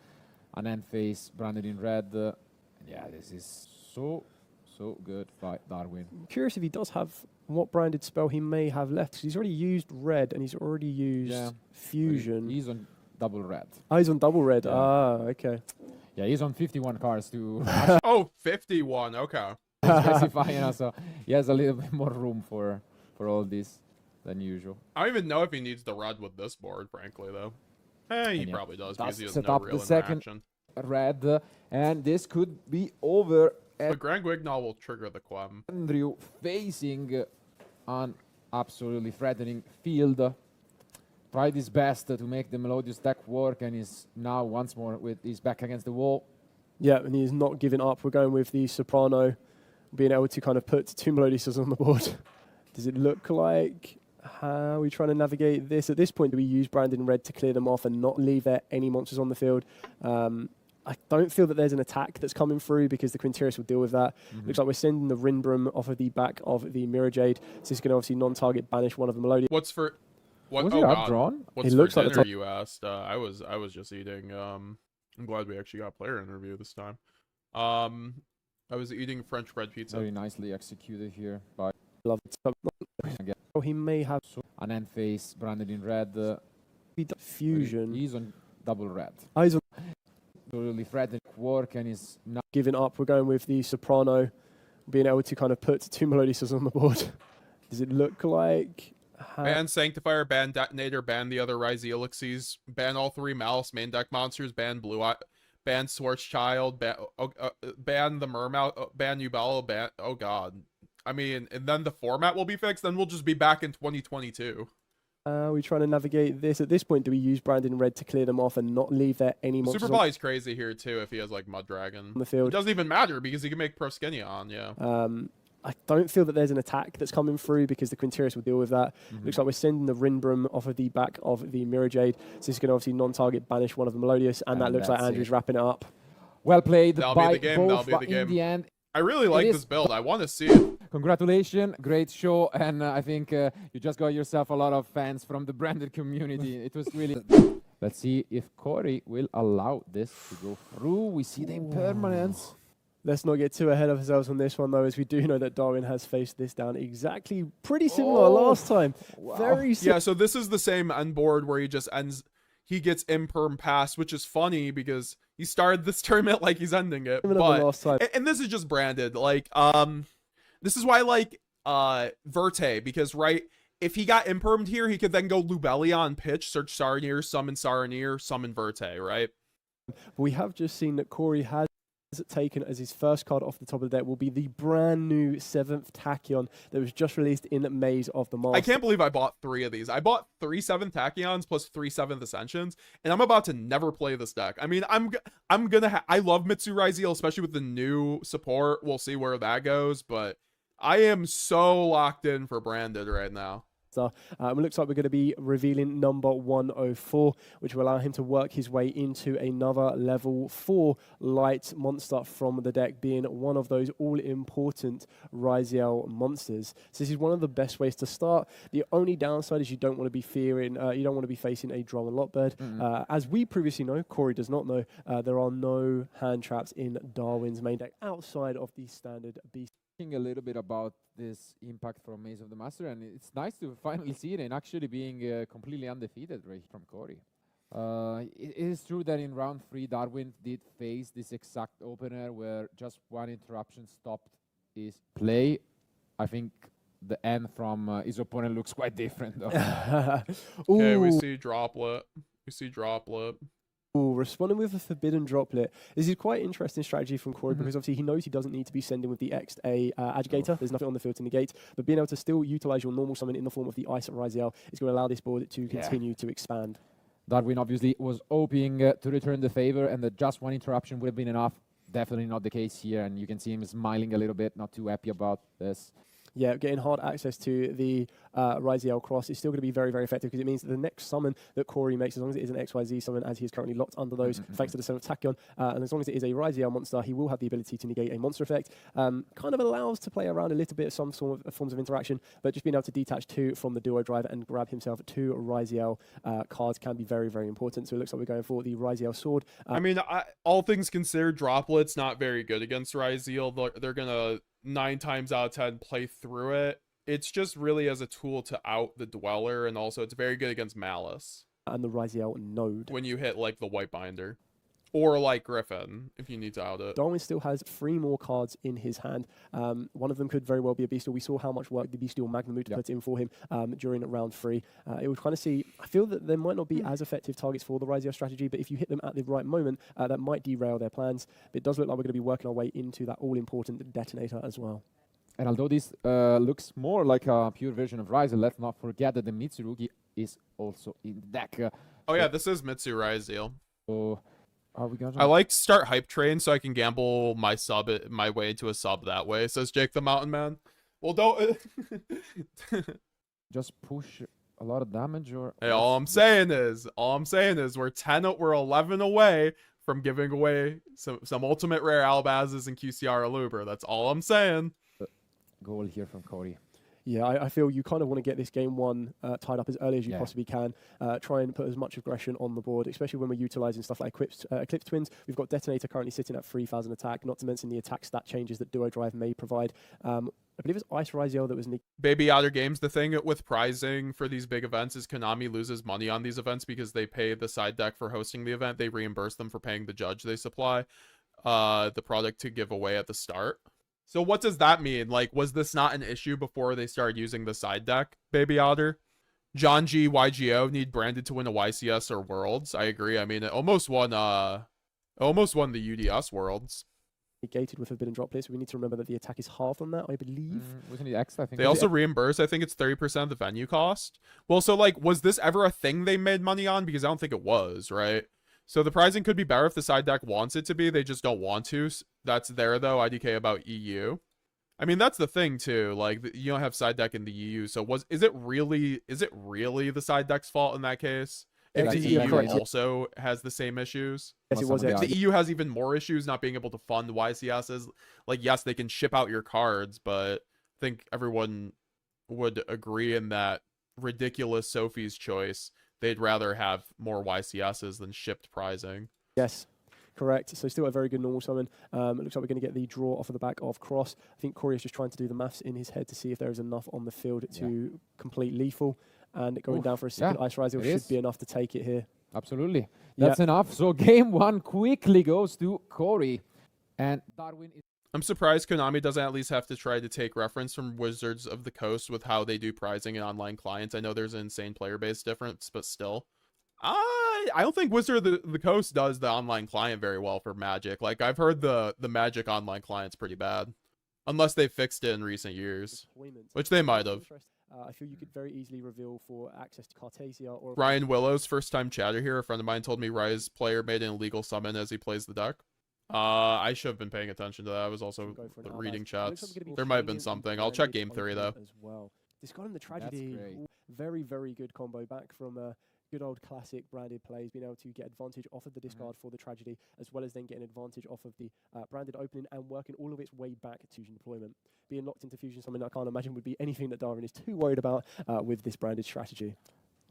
an end phase branded in red. Yeah, this is so good by Darwin. I'm curious if he does have what branded spell he may have left, 'cause he's already used red and he's already used fusion. He's on double red. Oh, he's on double red. Yeah. Ah, okay. Yeah, he's on 51 cards to Oh, 51. Okay. specify, you know, so he has a little bit more room for all this than usual. I don't even know if he needs the red with this board, frankly, though. He And yeah, probably does does because he has set no up real the second- interaction. Red, and this could be over. But Grand Guignol will trigger the Quem. Andrew facing an absolutely threatening field. Tried his best to make the Melodious deck work, and is now once more with his back against the wall. Yeah, and he's not giving up. We're going with the Soprano, being able to kind of put 2 Melodiouses on the board. Does it look like, how are we trying to navigate this? At this point, do we use Branded in red to clear them off and not leave there any monsters on the field? I don't feel that there's an attack that's coming through because the Quinteris will deal with that. Looks like we're sending the Rinbrum off of the back of the Mirror Jade. So this is going to obviously non-target banish one of the Melodious. What's for... What? Was Oh, he God. outdrawn? What's It for looks like dinner, it's you asked? I was just eating... I'm glad we actually got a player interview this time. I was eating French bread pizza. Very nicely executed here by Love it. again. Oh, he may have An end face branded in red. fusion. He's on double red. Oh, he's Absolutely threatening work, and is now giving up. We're going with the Soprano, being able to kind of put 2 Melodiouses on the board. Does it look like... Ban Sanctifier, ban Detonator, ban the other Ryzeal Elixirs, ban all 3 Maliss main deck monsters, ban Blue-Eye, ban Schwarzschild, ban the Mermaid, ban Ubello, ban... Oh, God. I mean, and then the format will be fixed, then we'll just be back in 2022. We're trying to navigate this. At this point, do we use Branded in red to clear them off and not leave there any monsters Super Poly's crazy here, too, if he has, like, Mud Dragon. on the It field? doesn't even matter, because he can make Proskenion, yeah. I don't feel that there's an attack that's coming through because the Quinteris will deal with that. Looks like we're sending the Rinbrum off of the back of the Mirror Jade. So this is going to obviously non-target banish one of the Melodious, and that And looks like that's Andrew's it. wrapping it up. well played That'll be by the game, both, that'll be but the in game. the end, I really like is- this build. I want to see it. congratulations, great show, and I think you just got yourself a lot of fans from the branded community. It was really... Let's see if Corey will allow this to go through. We see the impermanence. Let's not get too ahead of ourselves on this one, though, as we do know that Darwin has faced this down exactly pretty similar last time. Wow. Very similar. Yeah, so this is the same end board where he just ends... He gets imperm pass, which is funny because he started this tournament like he's ending it. Similar But to last time. and this is just branded. Like, this is why I like Verte, because if he got impermed here, he could then go Lubellion, pitch, search Saronir, summon Verte, right? We have just seen that Corey has taken as his first card off the top of the deck will be the brand new 7th Tachyon that was just released in Maze of the Master. I can't believe I bought 3 of these. I bought 3 7th Tachyons plus 3 7th Ascensions, and I'm about to never play this deck. I mean, I'm gonna I love Ryzeal, especially with the new support. We'll see where that goes, but I am so locked in for Branded right now. It looks like we're going to be revealing number 104, which will allow him to work his way into another level 4 light monster from the deck, being one of those all-important Ryzeal monsters. So this is one of the best ways to start. The only downside is you don't want to be fearing, you don't want to be facing a Darwin Lockbird. As we previously know, Corey does not know, there are no hand traps in Darwin's main deck outside of the standard beast. A little bit about this impact from Maze of the Master, and it's nice to finally see it and actually being completely undefeated right from Corey. It is true that in round 3 Darwin did face this exact opener where just one interruption stopped his play. I think the end from his opponent looks quite different though. Okay, we see Droplet. Ooh, responding with a forbidden droplet. This is quite interesting strategy from Corey because obviously he knows he doesn't need to be sending with the X a Agitator. There's nothing on the field to negate, but being able to still utilize your normal summon in the form of the Ice Ryzeal is going to allow this board to continue to expand. Darwin obviously was hoping to return the favor, and that just one interruption would have been enough. Definitely not the case here, and you can see him smiling a little bit, not too happy about this. Yeah, getting hard access to the Ryzeal cross is still going to be very, very effective because it means that the next summon that Corey makes, as long as it is an XYZ summon, as he is currently locked under those, thanks to the 7th Tachyon, and as long as it is a Ryzeal monster, he will have the ability to negate a monster effect. Kind of allows to play around a little bit of some sort of forms of interaction, but just being able to detach 2 from the duo drive and grab himself 2 Ryzeal cards can be very, very important. So it looks like we're going for the Ryzeal sword. I mean, all things considered, Droplet's not very good against Ryzeal. They're gonna 9 times out of 10 play through it. It's just really as a tool to out the Dweller, and also it's very good against Maliss. And the Ryzeal node. When you hit like the White Binder. Or like Griffin, if you need to out it. Darwin still has 3 more cards in his hand. One of them could very well be a Beastial. We saw how much work the Beastial Magnamute put in for him during round 3. It would kind of see, I feel that there might not be as effective targets for the Ryzeal strategy, but if you hit them at the right moment, that might derail their plans. But it does look like we're going to be working our way into that all-important detonator as well. And although this looks more like a pure version of Ryzeal, let's not forget that the Mitsurugi is also in the deck. Oh yeah, this is Ryzeal. So are we gonna? I like to start Hype Train so I can gamble my way into a sub that way, says Jake the Mountain Man. Well, don't just push a lot of damage, or hey, all I'm saying is we're 11 away from giving away some ultimate rare Albazes and QCR Aluber. That's all I'm saying. Goal here from Corey. Yeah, I feel you kind of want to get this game 1 tied up as early as you possibly can. Try and put as much aggression on the board, especially when we're utilizing stuff like Eclipse Twins. We've got Detonator currently sitting at 3,000 attack, not to mention the attack stat changes that Duo Drive may provide. I believe it's Ice Ryzeal that was... Baby Otter Games, the thing with prizing for these big events is Konami loses money on these events because they pay the side deck for hosting the event. They reimburse them for paying the judge they supply the product to give away at the start. So what does that mean? Like, was this not an issue before they started using the side deck, Baby Otter? John G, YuGiOh need Branded to win a YCS or Worlds. I agree. I mean, it almost won the UDS Worlds. Negated with Forbidden Droplet, so we need to remember that the attack is halved on that, I believe. Wasn't it X, I think? They also reimburse, I think it's 30% of the venue cost. Well, so like, was this ever a thing they made money on? Because I don't think it was, right? So the pricing could be better if the side deck wants it to be. They just don't want to. That's there, though. IDK about EU. I mean, that's the thing, too. Like, you don't have side deck in the EU. So is it really the side deck's fault in that case? If the EU also has the same issues? Yes, it was. If the EU has even more issues not being able to fund YCSs, like, yes, they can ship out your cards, but I think everyone would agree in that ridiculous Sophie's choice. They'd rather have more YCSs than shipped prizing. Yes, correct. So still a very good normal summon. It looks like we're going to get the draw off of the back of Cross. I think Corey is just trying to do the maths in his head to see if there is enough on the field to complete lethal. And going down for a second Ice Ryzeal should be enough to take it here. Absolutely. That's enough. So game 1 quickly goes to Corey. And Darwin is... I'm surprised Konami doesn't at least have to try to take reference from Wizards of the Coast with how they do prizing and online clients. I know there's an insane player base difference, but still. I don't think Wizard of the Coast does the online client very well for Magic. Like, I've heard the Magic online client's pretty bad. Unless they fixed it in recent years. Which they might have. I feel you could very easily reveal for access to Cartasia or... Ryan Willows, first time chatter here. A friend of mine told me Ryze player made an illegal summon as he plays the deck. I should have been paying attention to that. I was also reading chats. There might have been something. I'll check game 3 though. As well. Discarding the Tragedy. Very, very good combo back from good old classic branded plays, being able to get advantage off of the discard for the Tragedy, as well as then getting advantage off of the branded opening and working all of its way back to fusion deployment. Being locked into fusion, something I can't imagine would be anything that Darwin is too worried about with this branded strategy.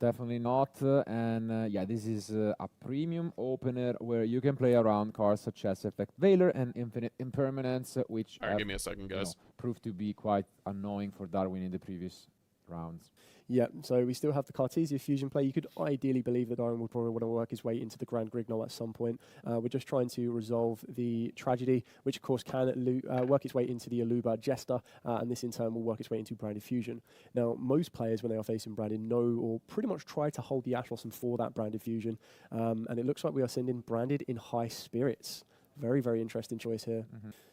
Definitely not. Yeah, this is a premium opener where you can play around cards such as Effect Veiler and Infinite Impermanence, which give me a second, guys. Proved to be quite annoying for Darwin in the previous rounds. Yeah, so we still have the Cartesia fusion play. You could ideally believe that Darwin would probably want to work his way into the Grand Grignol at some point. We're just trying to resolve the Tragedy, which of course can work its way into the Aluba Jester, and this in turn will work its way into Branded Fusion. Now, most players, when they are facing Branded, know or pretty much try to hold the Ash Blossom for that Branded Fusion, and it looks like we are sending Branded in High Spirits. Very, very interesting choice here.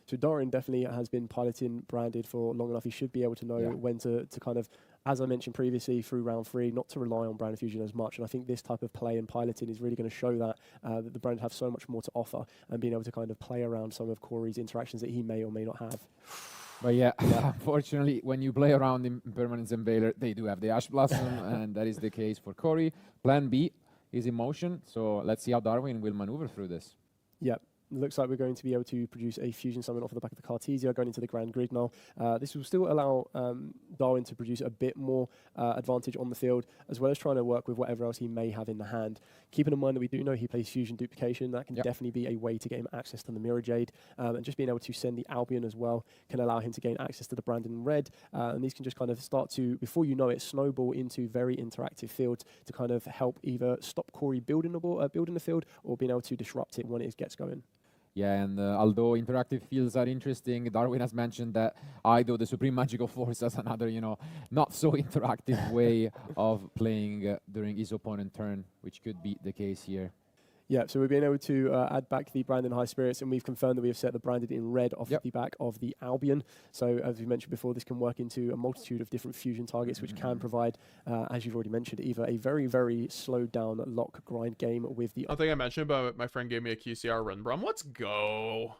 So Darwin definitely has been piloting Branded for long enough. He should be able to know when to kind of, as I mentioned previously through round 3, not to rely on Branded Fusion as much. And I think this type of play and piloting is really going to show that, that the Branded have so much more to offer, and being able to kind of play around some of Corey's interactions that he may or may not have. But yeah, unfortunately, when you play around in Impermanence and Veiler, they do have the Ash Blossom, and that is the case for Corey. Plan B is in motion, so let's see how Darwin will maneuver through this. Yep. Looks like we're going to be able to produce a fusion summon off of the back of the Cartesia going into the Grand Grignol. This will still allow Darwin to produce a bit more advantage on the field, as well as trying to work with whatever else he may have in the hand. Keeping in mind that we do know he plays fusion duplication, that can definitely be a way to get him access to the Mirror Jade, and just being able to send the Albion as well can allow him to gain access to the Brandon Red, and these can just kind of start to, before you know it, snowball into very interactive fields to kind of help either stop Corey building the field or being able to disrupt it when it gets going. Yeah, and although interactive fields are interesting, Darwin has mentioned that YuGiOh, the Supreme Magical Force, has another, not so interactive way of playing during his opponent turn, which could be the case here. Yeah, so we've been able to add back the Branded High Spirits, and we've confirmed that we have set the Branded in red off the back of the Albion. So as we mentioned before, this can work into a multitude of different fusion targets, which can provide, as you've already mentioned, either a very, very slowed down lock grind game with the... I think I mentioned, but my friend gave me a QCR Renbrum. Let's go.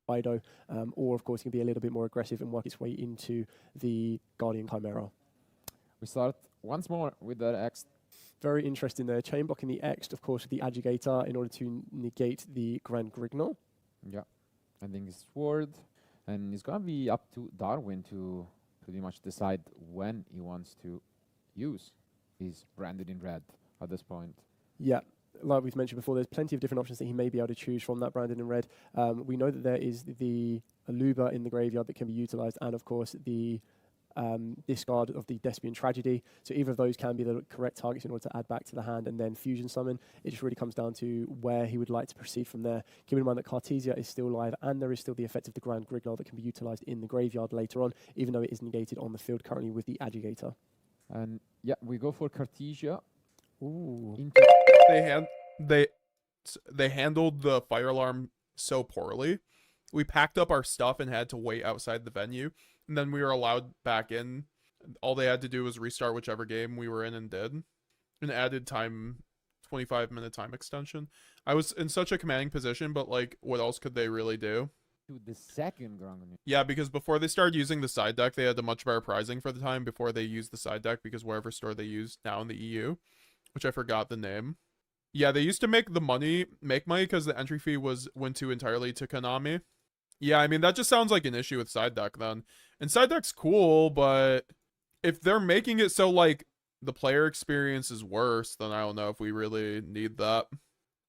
YuGiOh, or of course, it can be a little bit more aggressive and work its way into the Guardian Chimera. We start once more with the X. Very interesting there. Chain blocking the X, of course, with the Agitator in order to negate the Grand Grignol. Yeah, I think it's Sword, and it's going to be up to Darwin to pretty much decide when he wants to use his Branded in red at this point. Yeah, like we've mentioned before, there's plenty of different options that he may be able to choose from that Branded in red. We know that there is the Aluba in the graveyard that can be utilized, and of course the discard of the Despian Tragedy. So either of those can be the correct targets in order to add back to the hand and then fusion summon. It just really comes down to where he would like to proceed from there. Keep in mind that Cartesia is still live, and there is still the effect of the Grand Grignol that can be utilized in the graveyard later on, even though it is negated on the field currently with the Agitator. And yeah, we go for Cartesia. Ooh. They handled the fire alarm so poorly. We packed up our stuff and had to wait outside the venue, and then we were allowed back in. All they had to do was restart whichever game we were in and did. An added time, 25-minute time extension. I was in such a commanding position, but like, what else could they really do? To the second Grand. Yeah, because before they started using the side deck, they had a much better pricing for the time before they used the side deck, because wherever store they use now in the EU, which I forgot the name. Yeah, they used to make money because the entry fee went to entirely to Konami. Yeah, I mean, that just sounds like an issue with side deck then. And side deck's cool, but if they're making it so like the player experience is worse, then I don't know if we really need that.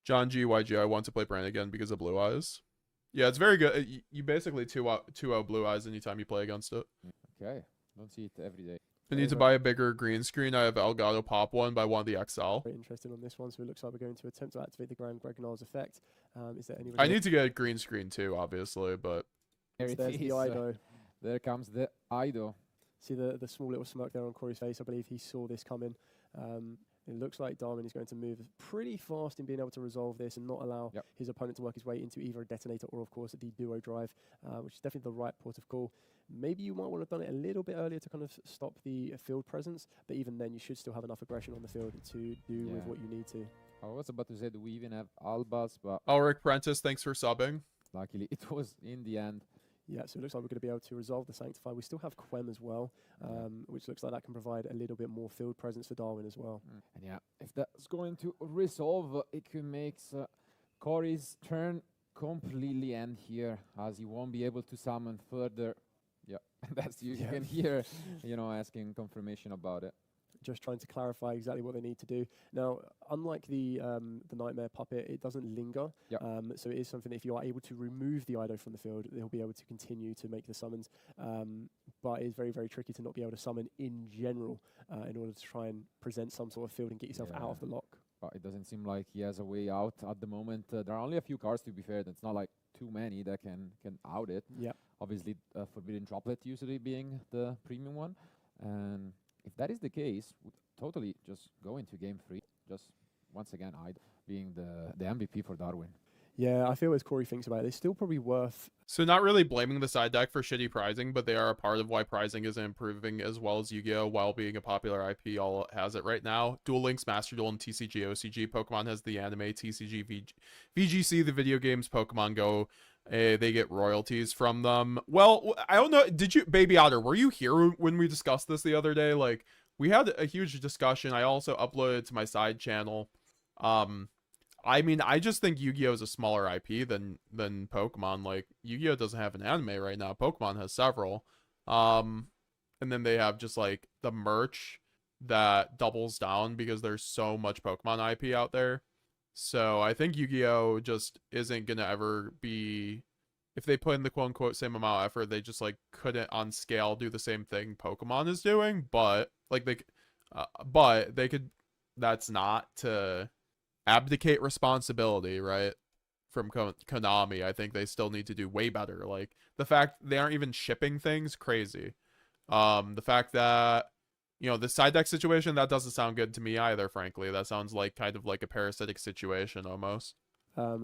John G, YG, I want to play Brand again because of Blue-Eyes. Yeah, it's very good. You basically 2-0 Blue-Eyes anytime you play against it. Okay, don't see it every day. I need to buy a bigger green screen. I have Elgato Pop one, but I want the XL. Very interested on this one, so it looks like we're going to attempt to activate the Grand Grignol's effect. Is there any? I need to get a green screen too, obviously, but There it There's is. the YuGiOh. There comes the YuGiOh. See the small little smirk there on Corey's face. I believe he saw this coming. It looks like Darwin is going to move pretty fast in being able to resolve this and not allow his opponent to work his way into either a detonator or, of course, the duo drive, which is definitely the right port of call. Maybe you might want to have done it a little bit earlier to kind of stop the field presence, but even then you should still have enough aggression on the field to do with what you need to. I was about to say that we even have Albas, but Ulrich Prentice, thanks for subbing. luckily it was in the end. Yeah, so it looks like we're going to be able to resolve the Sanctify. We still have Quem as well, which looks like that can provide a little bit more field presence for Darwin as well. And yeah, if that's going to resolve, it could make Corey's turn completely end here, as he won't be able to summon further. Yeah, that's you can hear, asking confirmation about it. Just trying to clarify exactly what they need to do. Now, unlike the Nightmare Puppet, it doesn't linger. So it is something that if you are able to remove the Ido from the field, they'll be able to continue to make the summons. But it's very, very tricky to not be able to summon in general in order to try and present some sort of field and get yourself out of the lock. But it doesn't seem like he has a way out at the moment. There are only a few cards, to be fair. It's not like too many that can out it. Yeah. Obviously, Forbidden Droplet usually being the premium one. And if that is the case, would totally just go into game 3. Just once again, I'd being the MVP for Darwin. Yeah, I feel as Corey thinks about it, it's still probably worth. So not really blaming the side deck for shitty prizing, but they are a part of why prizing isn't improving as well as Yu-Gi-Oh! While being a popular IP, all it has it right now. Duel Links, Master Duel, and TCG OCG. Pokemon has the anime, TCG VGC, the video games, Pokemon Go. They get royalties from them. Well, I don't know. Did you, Baby Otter, were you here when we discussed this the other day? Like, we had a huge discussion. I also uploaded it to my side channel. I mean, I just think Yu-Gi-Oh! Is a smaller IP than Pokemon. Like, Yu-Gi-Oh! Doesn't have an anime right now. Pokemon has several. And then they have just, like, the merch that doubles down because there's so much Pokemon IP out there. So I think Yu-Gi-Oh! Just isn't going to ever be... If they put in the quote-unquote same amount of effort, they just, like, couldn't on scale do the same thing Pokemon is doing. But, like, they could... That's not to... abdicate responsibility, right, from Konami. I think they still need to do way better. Like, the fact they aren't even shipping things, crazy. The fact that, the side deck situation, that doesn't sound good to me either, frankly. That sounds like kind of like a parasitic situation almost.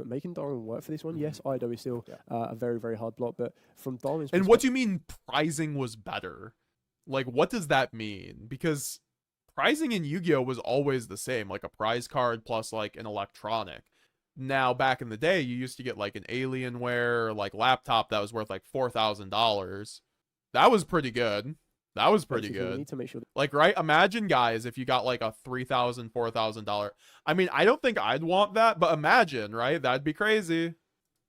Making Darwin work for this one, yes, Ido is still a very, very hard block, but from Darwin's And what do you mean prizing was better? Like, what does that mean? Because prizing in Yu-Gi-Oh! Was always the same, like a prize card plus like an electronic. Now, back in the day, you used to get like an Alienware, like laptop that was worth like $4,000. That was pretty good. That was pretty good. Need to make sure like, right? Imagine, guys, if you got like a $3,000, $4,000. I mean, I don't think I'd want that, but imagine, right? That'd be crazy.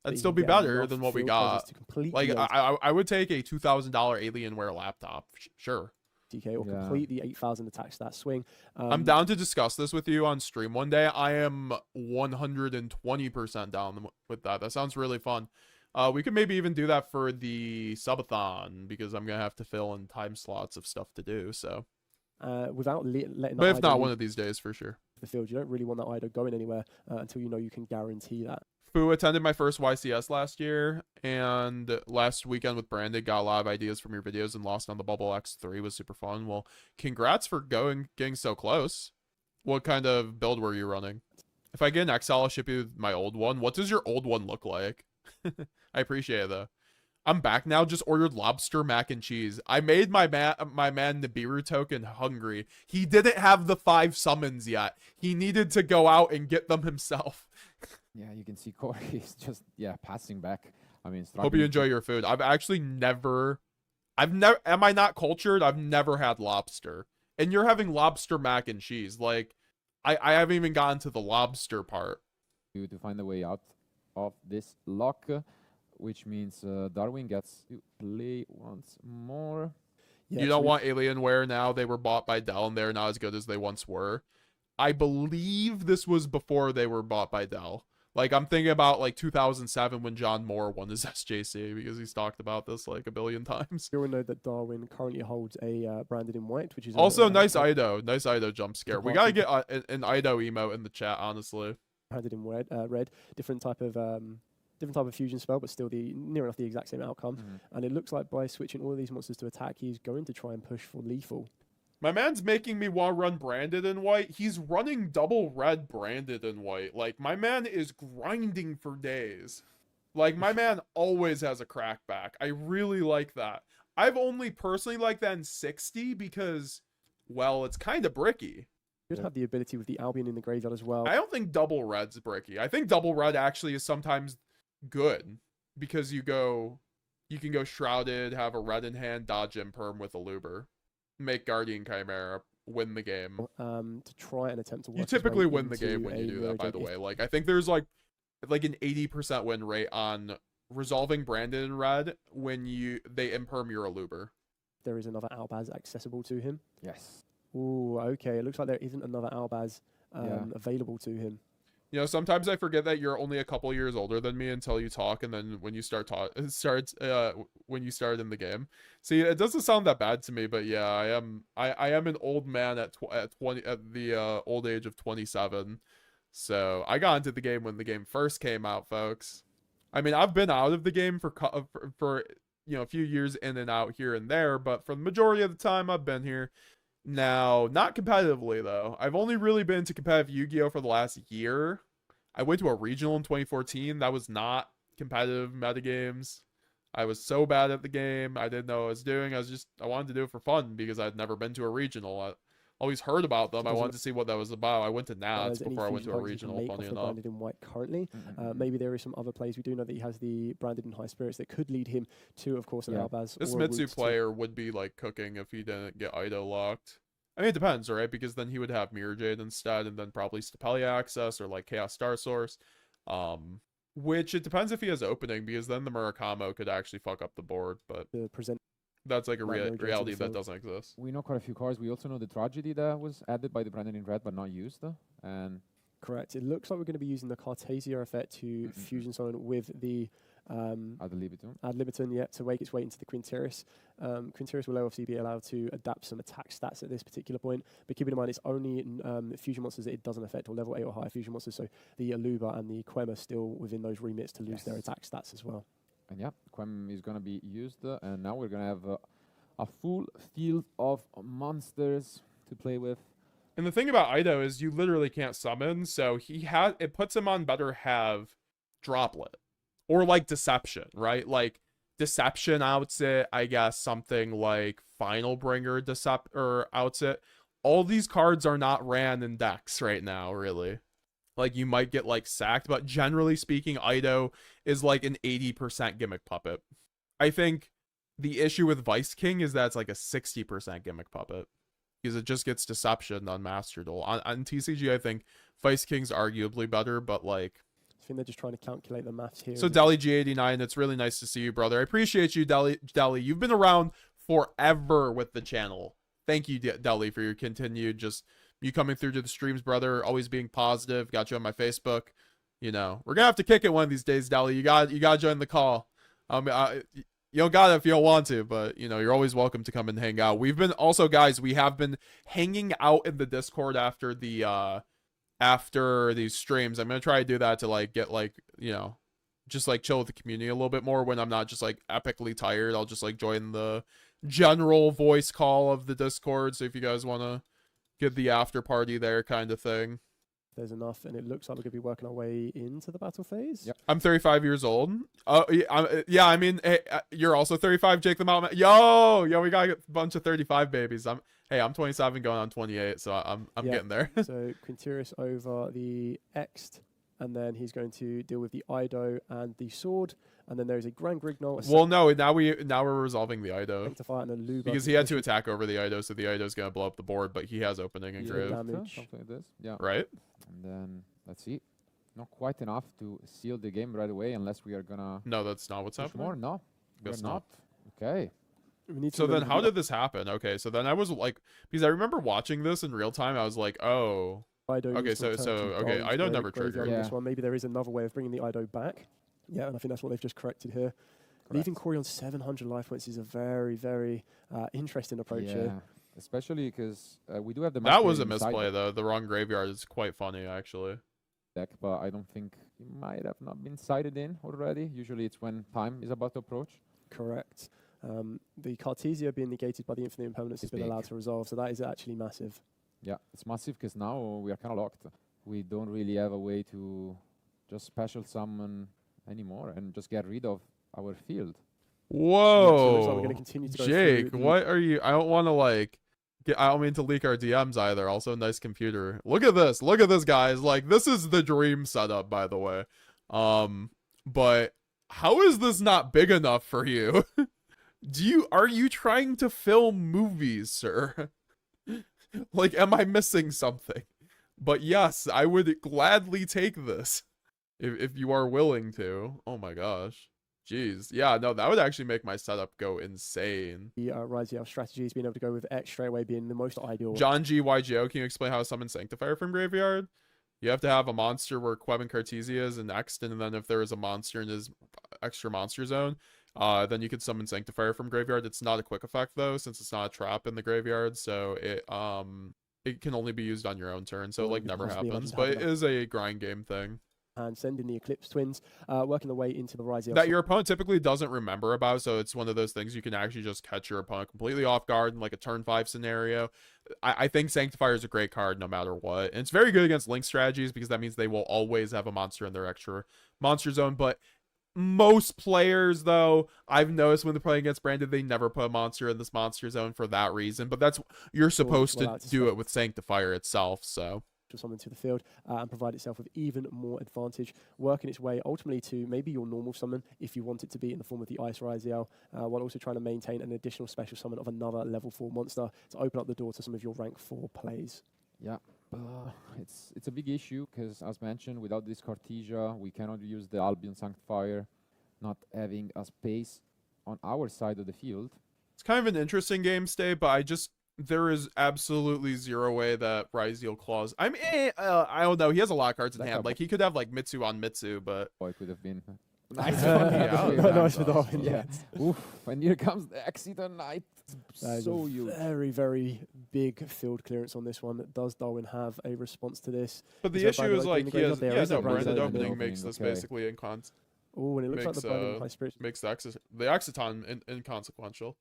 That'd still be better than what we got. Like, I would take a $2,000 Alienware laptop, sure. DK or complete the 8,000 attack stat swing. I'm down to discuss this with you on stream one day. I am 120% down with that. That sounds really fun. We could maybe even do that for the subathon because I'm gonna have to fill in time slots of stuff to do. So, without letting. But if not, one of these days for sure. The field, you don't really want that Ido going anywhere until you can guarantee that. Fu attended my first YCS last year, and last weekend with Branded, got a lot of ideas from your videos, and Lost on the Bubble X3 was super fun. Well, congrats for getting so close. What kind of build were you running? If I get an XL, I'll ship you my old one. What does your old one look like? I appreciate it, though. I'm back now, just ordered lobster mac and cheese. I made my man Nibiru token hungry. He didn't have the 5 summons yet. He needed to go out and get them himself. Yeah, you can see Corey is just, passing back. I mean, hope you enjoy your food. Am I not cultured? I've never had lobster. And you're having lobster mac and cheese. Like, I haven't even gotten to the lobster part. To find a way out of this lock, which means Darwin gets to play once more. Yeah, you don't want Alienware now. They were bought by Dell, and they're not as good as they once were. I believe this was before they were bought by Dell. Like, I'm thinking about, like, 2007 when John Moore won his SJC, because he's talked about this, like, a billion times. You will know that Darwin currently holds a Branded in White, which is... Also, nice Ido. Nice Ido jump scare. We gotta get an Ido emote in the chat, honestly. Branded in red. Different type of fusion spell, but still near enough the exact same outcome. And it looks like by switching all of these monsters to attack, he's going to try and push for lethal. My man's making me want to run Branded in white. He's running double red Branded in white. Like, my man is grinding for days. Like, my man always has a crackback. I really like that. I've only personally liked that in 60 because, well, it's kind of bricky. You have the ability with the Albion in the graveyard as well. I don't think double red's bricky. I think double red actually is sometimes good because you can go Shrouded, have a red in hand, dodge Imperm with a Luber, make Guardian Chimera, win the game. To try and attempt to work You typically win the game when you do that, by the way. Like, I think there's like an 80% win rate on resolving Branded in red when they Imperm your Luber. There is another Albaz accessible to him. Yes. Ooh, okay. It looks like there isn't another Albaz available to him. You know, sometimes I forget that you're only a couple years older than me until you talk, and then when you start when you start in the game. See, it doesn't sound that bad to me, but yeah, I am an old man at the old age of 27. So I got into the game when the game first came out, folks. I mean, I've been out of the game for you know, a few years in and out here and there, but for the majority of the time I've been here. Now, not competitively, though. I've only really been to competitive Yu-Gi-Oh! For the last year. I went to a regional in 2014. That was not competitive metagames. I was so bad at the game. I didn't know what I was doing. I wanted to do it for fun because I'd never been to a regional. I always heard about them. I wanted to see what that was about. I went to Nats before I went to a regional, funny enough. Branded in white currently. Maybe there is some other plays. We do know that he has the Branded in high spirits that could lead him to, of course, an Albaz. This Mitsu player would be like cooking if he didn't get Ido locked. I mean, it depends, right? Because then he would have Mirror Jade instead, and then probably Stapelia access or like Chaos Star Source. Which it depends if he has opening, because then the Murakamo could actually fuck up the board, but that's like a reality that doesn't exist. We know quite a few cards. We also know the Tragedy that was added by the Branded in red but not used. And correct. It looks like we're going to be using the Cartesia effect to fusion summon with the Ad libitum, yeah, to make its way into the Quinteris. Quinteris will obviously be allowed to adapt some attack stats at this particular point, but keep in mind it's only fusion monsters that it doesn't affect, or level 8 or higher fusion monsters, so the Aluba and the Quem are still within those remits to lose their attack stats as well. And yeah, Quem is going to be used, and now we're going to have a full field of monsters to play with. And the thing about Ido is you literally can't summon, so it puts him on better have Droplet. Or like Deception, right? Like Deception outs it, I guess something like Final Bringer outs it. All these cards are not ran in decks right now, really. Like, you might get like sacked, but generally speaking, Ido is like an 80% gimmick puppet. I think the issue with Vice King is that it's like a 60% gimmick puppet, because it just gets Deception on Master Duel. On TCG, I think Vice King's arguably better, but like, I think they're just trying to calculate the maths here. So Deli G89, it's really nice to see you, brother. I appreciate you, Deli. You've been around forever with the channel. Thank you, Deli, for your continued you coming through to the streams, brother. Always being positive. Got you on my Facebook. You know, we're gonna have to kick it one of these days, Deli. You got to join the call. You don't got it if you don't want to, but you know, you're always welcome to come and hang out. We have been hanging out in the Discord after these streams. I'm gonna try to do that to like get like, you know, just like chill with the community a little bit more when I'm not just like epically tired. I'll just like join the general voice call of the Discord. So if you guys want to get the after party there kind of thing. There's enough, and it looks like we're gonna be working our way into the battle phase. Yep. I'm 35 years old. Yeah, I mean, hey, you're also 35, Jake the Mountain. Yo, we got a bunch of 35 babies. I'm 27 going on 28, so I'm getting there. So Quinteris over the Ext, and then he's going to deal with the Ido and the sword, and then there's a Grand Grignol. Well, no, now we're resolving the Ido and a Luba, because he had to attack over the Ido, so the Ido's gonna blow up the board, but he has opening and grave. Damage. Something like this. Yeah. Right. And then let's see. Not quite enough to seal the game right away, unless we are gonna. No, that's not what's happening. More? No, Guess we're not. Okay. So then how did this happen? Okay, so then I was like, because I remember watching this in real time, I was like, oh. Okay, so Ido never triggered. This one. Maybe there is another way of bringing the Ido back. Yeah, and I think that's what they've just corrected here. Leaving Corey on 700 life points is a very, very interesting approach here. Especially because we do have the. That was a misplay though. The wrong graveyard is quite funny actually. Deck, but I don't think he might have not been sided in already. Usually it's when time is about to approach. Correct. The Cartesia being negated by the infinite impermanence has It's been big. allowed to resolve, so that is actually massive. Yeah, it's massive because now we are kind of locked. We don't really have a way to just special summon anymore and just get rid of our field. So it looks like we're Whoa. going to continue to go Jake, through what are you? I don't want to like. I don't mean to leak our DMs either. Also, nice computer. Look at this. Look at this, guys. Like, this is the dream setup, by the way. But how is this not big enough for you? Are you trying to film movies, sir? Like, am I missing something? But yes, I would gladly take this if you are willing to. Oh my gosh. Jeez. Yeah, no, that would actually make my setup go insane. the Ryzeal strategies, being able to go with X straight away being the most ideal. John G. YuGiOh, can you explain how to summon Sanctifier from graveyard? You have to have a monster where Queb and Cartesia is an X, and then if there is a monster in his extra monster zone, then you could summon Sanctifier from graveyard. It's not a quick effect though, since it's not a trap in the graveyard, so it can only be used on your own turn, so it like never Possibly happens. imagine But it having is a grind game thing And sending the Eclipse Twins, working their way into the Ryzeal. that your opponent typically doesn't remember about, so it's one of those things you can actually just catch your opponent completely off guard in like a turn 5 scenario. I think Sanctifier is a great card no matter what, and it's very good against Link strategies because that means they will always have a monster in their extra monster zone. But most players, though, I've noticed when they're playing against Branded, they never put a monster in this monster zone for that reason. But that's, you're supposed to do it with Sanctifier itself, so summon to the field and provide itself with even more advantage, working its way ultimately to maybe your normal summon if you want it to be in the form of the Ice Ryzeal, while also trying to maintain an additional special summon of another level 4 monster to open up the door to some of your rank 4 plays. Yeah, it's a big issue because, as mentioned, without this Cartesia, we cannot use the Albion Sanctifier, not having a space on our side of the field. it's kind of an interesting game state, but there is absolutely zero way that Ryzeal claws. I don't know. He has a lot of cards in Like hand. Like, he could have like Mitsu on Mitsu, but Oh, it could have been Nice nice. one, yeah. Nice with Darwin, Yeah. Oof. And here comes the Exeter Knight. That is So a huge. very, very big field clearance on this one. Does Darwin have a response to this? But the there a issue Branded is opening like in the he has, graveyard? There is a branded Branded opening opening, makes this okay. basically Oh, and it looks like the makes, Branded High Spirits. makes the Exciton inconsequential.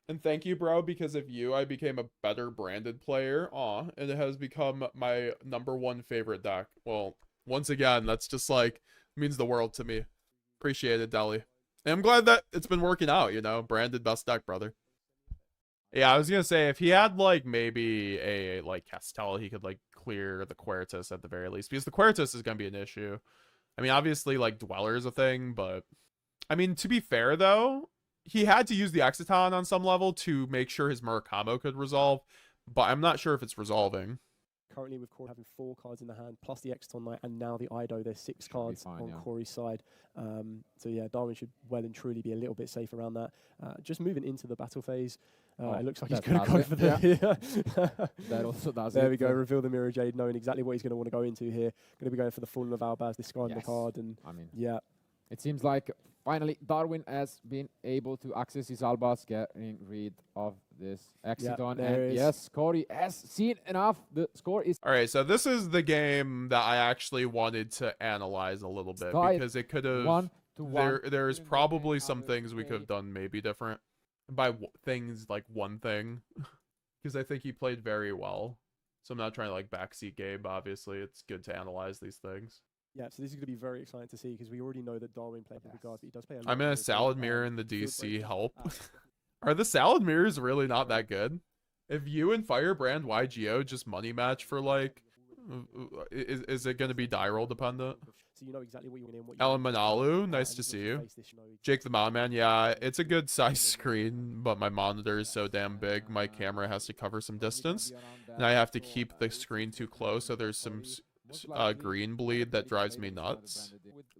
And thank you, bro, because of you, I became a better Branded player. And it has become my #1 favorite deck. Well, once again, that's just like means the world to me. Appreciate it, Deli. And I'm glad that it's been working out, you know. Branded best deck, brother. Yeah, I was gonna say if he had like maybe a like Castel, he could like clear the Quertus at the very least, because the Quertus is gonna be an issue. I mean, obviously like Dweller is a thing, but I mean, to be fair though, he had to use the Exciton on some level to make sure his Murakamo could resolve, but I'm not sure if it's resolving. Currently, with Corey having 4 cards in the hand, plus the Exton Knight, and now the Ido, there's 6 Should be cards fine, on yeah. Corey's side. So yeah, Darwin should well and truly be a little bit safe around that. Just moving into the battle phase, it looks like he's that going to go does for it. the... That also does There it. we go, reveal the Mirror Jade, knowing exactly what he's going to want to go into here. Going to be going for the Fallen of Albaz, discarding the Yes. card, and I mean, yeah. it seems like finally Darwin has been able to access his Albas, getting rid of this Exciton. there And is. yes, Corey has seen enough. The score is All right, so this is the game that I actually wanted to analyze a little bit tied because it could have 1-1. there's Couldn't probably get some out of things we the could have done maybe different. By things like one thing, because I think he played very well. So I'm not trying to like backseat Gabe. Obviously, it's good to analyze these things. Yeah, so this is going to be very exciting to see because we already know that Darwin played with regards, but he does play a lot I'm in more a as well. salad mirror in the field DC break, help. uh, Are the salad mirrors really not that good? If you and Firebrand YuGiOh just money match for like, is it going to be die roll dependent? So you know exactly what you want in, what you Ellen want Manalu, and nice you to can see you. face this, you know, Jake the Mountain Man, yeah, it's a good size screen, but my monitor is so damn big, my camera has to cover some distance, and I have to keep the screen too close, so there's some green bleed that drives me nuts.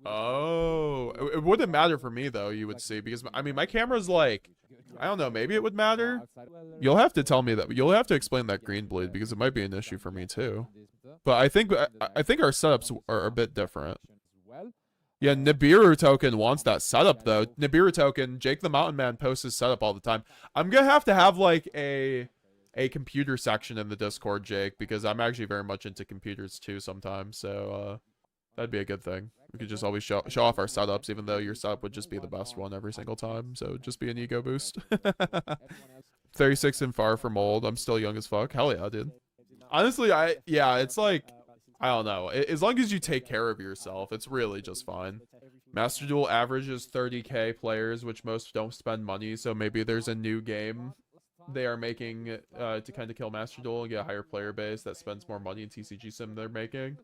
Oh, it wouldn't matter for me though, you would see, because I mean my camera's like, I don't know, maybe it would matter. You'll have to tell me that. You'll have to explain that green bleed because it might be an issue for me too. But I think our setups are a bit different. Yeah, Nibiru Token wants that setup though. Nibiru Token, Jake the Mountain Man posts his setup all the time. I'm gonna have like a computer section in the Discord, Jake, because I'm actually very much into computers too sometimes. So that'd be a good thing. We could just always show off our setups, even though your setup would just be the best one every single time. So just be an ego boost. 36 and far from old. I'm still young as fuck. Hell yeah, dude. Honestly, it's like, I don't know. As long as you take care of yourself, it's really just fine. Master Duel averages 30k players, which most don't spend money. So maybe there's a new game they are making to kind of kill Master Duel and get a higher player base that spends more money in TCG sim they're making.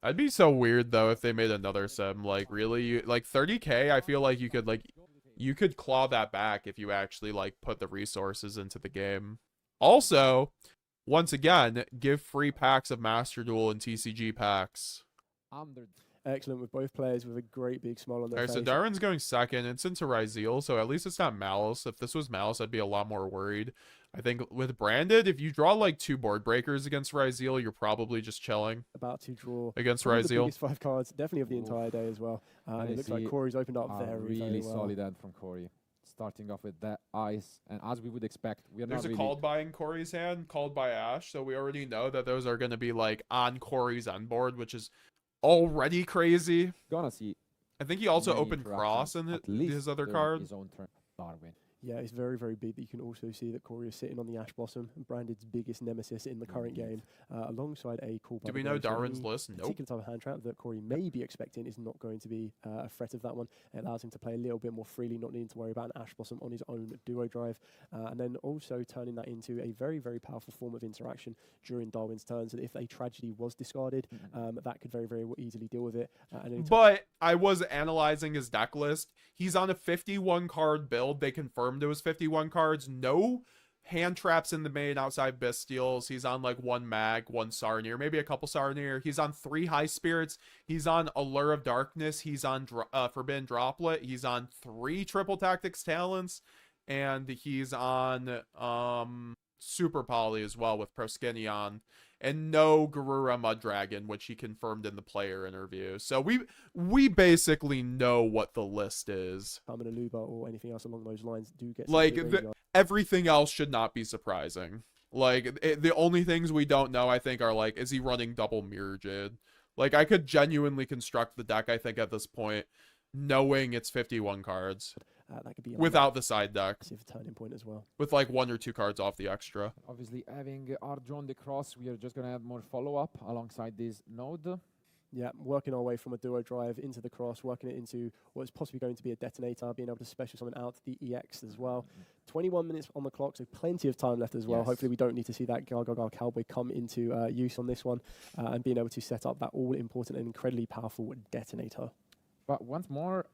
I'd be so weird though if they made another sim. Like really, like 30k. I feel like you could claw that back if you actually like put the resources into the game. Also, once again, give free packs of Master Duel and TCG packs. Excellent with both players with a great big smile on their Alright, face. so Darwin's going second. It's into Ryzeal, so at least it's not Maliss. If this was Maliss, I'd be a lot more worried. I think with Branded, if you draw like 2 board breakers against Ryzeal, you're probably just chilling. About to draw against the Ryzeal. biggest 5 cards, definitely of the entire day as well. And it looks like Corey's opened up very well. Solid end from Corey. Starting off with that ice, and as we would expect, There's a called by in Corey's hand, called by Ash, so we already know that those are going to be like on Corey's end board, which is already crazy. Gonna see. I think he also opened Cross in his other card. His own turn. Darwin. Yeah, it's very, very big that you can also see that Corey is sitting on the Ash Blossom, Branded's biggest nemesis in the current game, alongside a call by. Do we know Darwin's list? Nope. Particular type of hand trap that Corey may be expecting is not going to be a threat of that one. It allows him to play a little bit more freely, not needing to worry about an Ash Blossom on his own duo drive, and then also turning that into a very, very powerful form of interaction during Darwin's turn, so that if a tragedy was discarded, that could very, very easily deal with it. But I was analyzing his deck list. He's on a 51 card build. They confirmed it was 51 cards. No hand traps in the main outside Bestials. He's on like 1 Mag, 1 Sarnier, maybe a couple Sarnier. He's on 3 High Spirits. He's on Allure of Darkness. He's on Forbidden Droplet. He's on 3 Triple Tactics Talents. And he's on Super Poly as well with Proskinion. And no Garura Mud Dragon, which he confirmed in the player interview. So we basically know what the list is. Luba or anything else along those lines do get like everything else should not be surprising. Like the only things we don't know, I think, are like, is he running double Mirror Jade? Like I could genuinely construct the deck, I think, at this point, knowing it's 51 cards. That could be without the side deck. Massive turning point as well. With like 1 or 2 cards off the extra. Obviously, having Arjon the Cross, we are just going to have more follow-up alongside this node. Yeah, working our way from a duo drive into the cross, working it into what's possibly going to be a detonator, being able to special summon out the EX as well. 21 minutes on the clock, so plenty of time left as well. Yes. Hopefully we don't need to see that Gargagar Cowboy come into use on this one, and being able to set up that all-important and incredibly powerful detonator. But once more,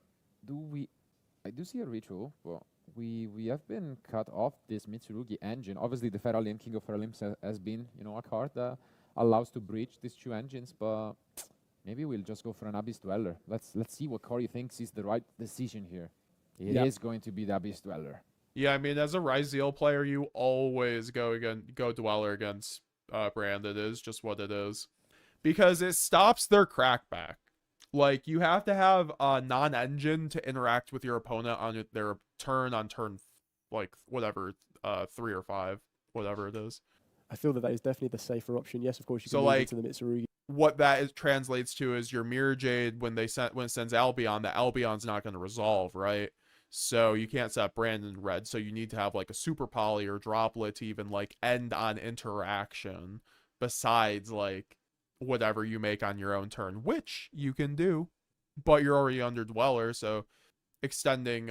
I do see a ritual. Well, we have been cut off this Mitsurugi engine. Obviously, the Feral Limb, King of Feral Limbs has been, a card that allows to breach these 2 engines, but maybe we'll just go for an Abyss Dweller. Let's see what Corey thinks is the right decision here. It is going to be the Abyss Dweller. Yeah, I mean, as a Ryzeal player, you always go Dweller against Branded. It is just what it is. Because it stops their crackback. Like, you have to have a non-engine to interact with your opponent on their turn like, whatever, 3 or 5, whatever it is. I feel that is definitely the safer option. Yes, of course, you can move into the Mitsurugi. What that translates to is your Mirror Jade, when it sends Albion, the Albion's not going to resolve, right? So you can't set Brandon red, so you need to have, like, a Super Poly or Droplet to even, like, end on interaction, besides, like, whatever you make on your own turn, which you can do, but you're already under Dweller, so extending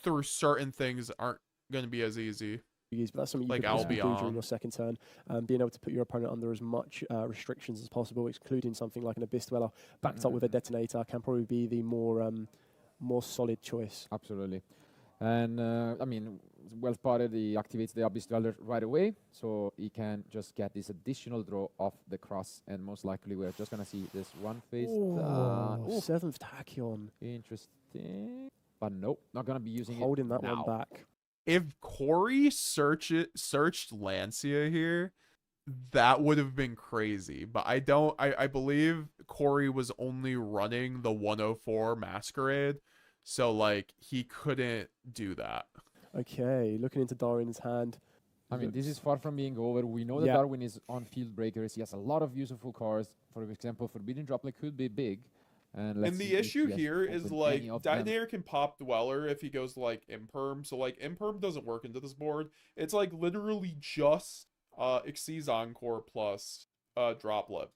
through certain things aren't going to be as easy. But that's something you like could do during your second turn, being able to put your opponent under as much restrictions as possible, including something like an Abyss Dweller backed up with a detonator, can probably be the more solid choice. Absolutely. And I mean, well spotted, he activates the Abyss Dweller right away, so he can just get this additional draw off the cross, and most likely we're just going to see this one phase. 7th Tachyon. Interesting. But nope, not going to be using Holding that one back. If Corey searched Lancia here, that would have been crazy. But I believe Corey was only running the 104 Masquerade, so like he couldn't do that. Okay, looking into Darwin's hand. I mean, this is far from being over. We know that Darwin is on field breakers. He has a lot of useful cards. For example, Forbidden Droplet could be big, And let's And see the if issue he has here is opened like any of them. Detonator can pop Dweller if he goes like Imperm. So like Imperm doesn't work into this board. It's like literally just Xyz Encore plus Droplet.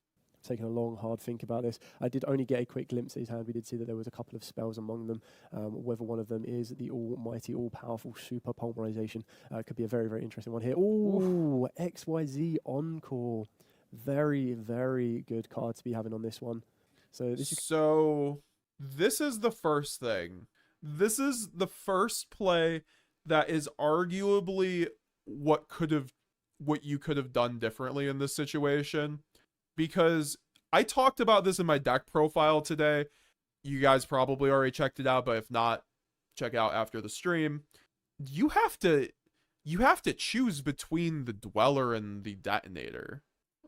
Taking a long, hard think about this. I did only get a quick glimpse at his hand. We did see that there was a couple of spells among them. Whether one of them is the almighty, all-powerful super pulverization could be a very, very interesting one here. Ooh, XYZ Encore. Very, very good card to be having on this one. So this is the first thing. This is the first play that is arguably what you could have done differently in this situation. Because I talked about this in my deck profile today. You guys probably already checked it out, but if not, check out after the stream. You have to choose between the Dweller and the Detonator.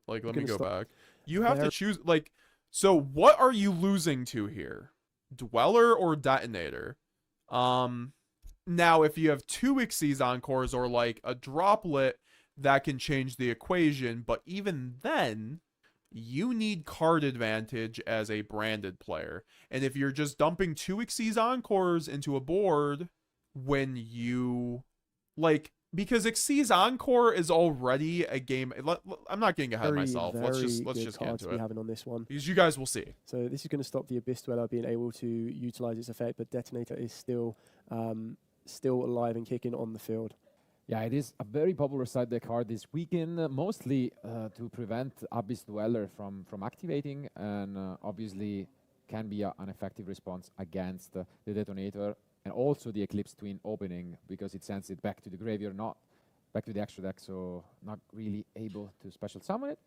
Like, let me go back. You have to choose, like, so what are you losing to here? Dweller or Detonator? Now, if you have two Xyz Encores or, like, a Droplet, that can change the equation. But even then, you need card advantage as a branded player. And if you're just dumping two Xyz Encores into a board when you, like, because Xyz Encore is already a game. I'm not getting ahead of myself. Let's just get into it. Having on this one, because you guys will see. So this is going to stop the Abyss Dweller being able to utilize its effect, but Detonator is still alive and kicking on the field. Yeah, it is a very popular side deck card this weekend, mostly to prevent Abyss Dweller from activating, and obviously can be an effective response against the Detonator, and also the Eclipse Twin opening, because it sends it back to the graveyard, not back to the extra deck, so not really able to special summon it.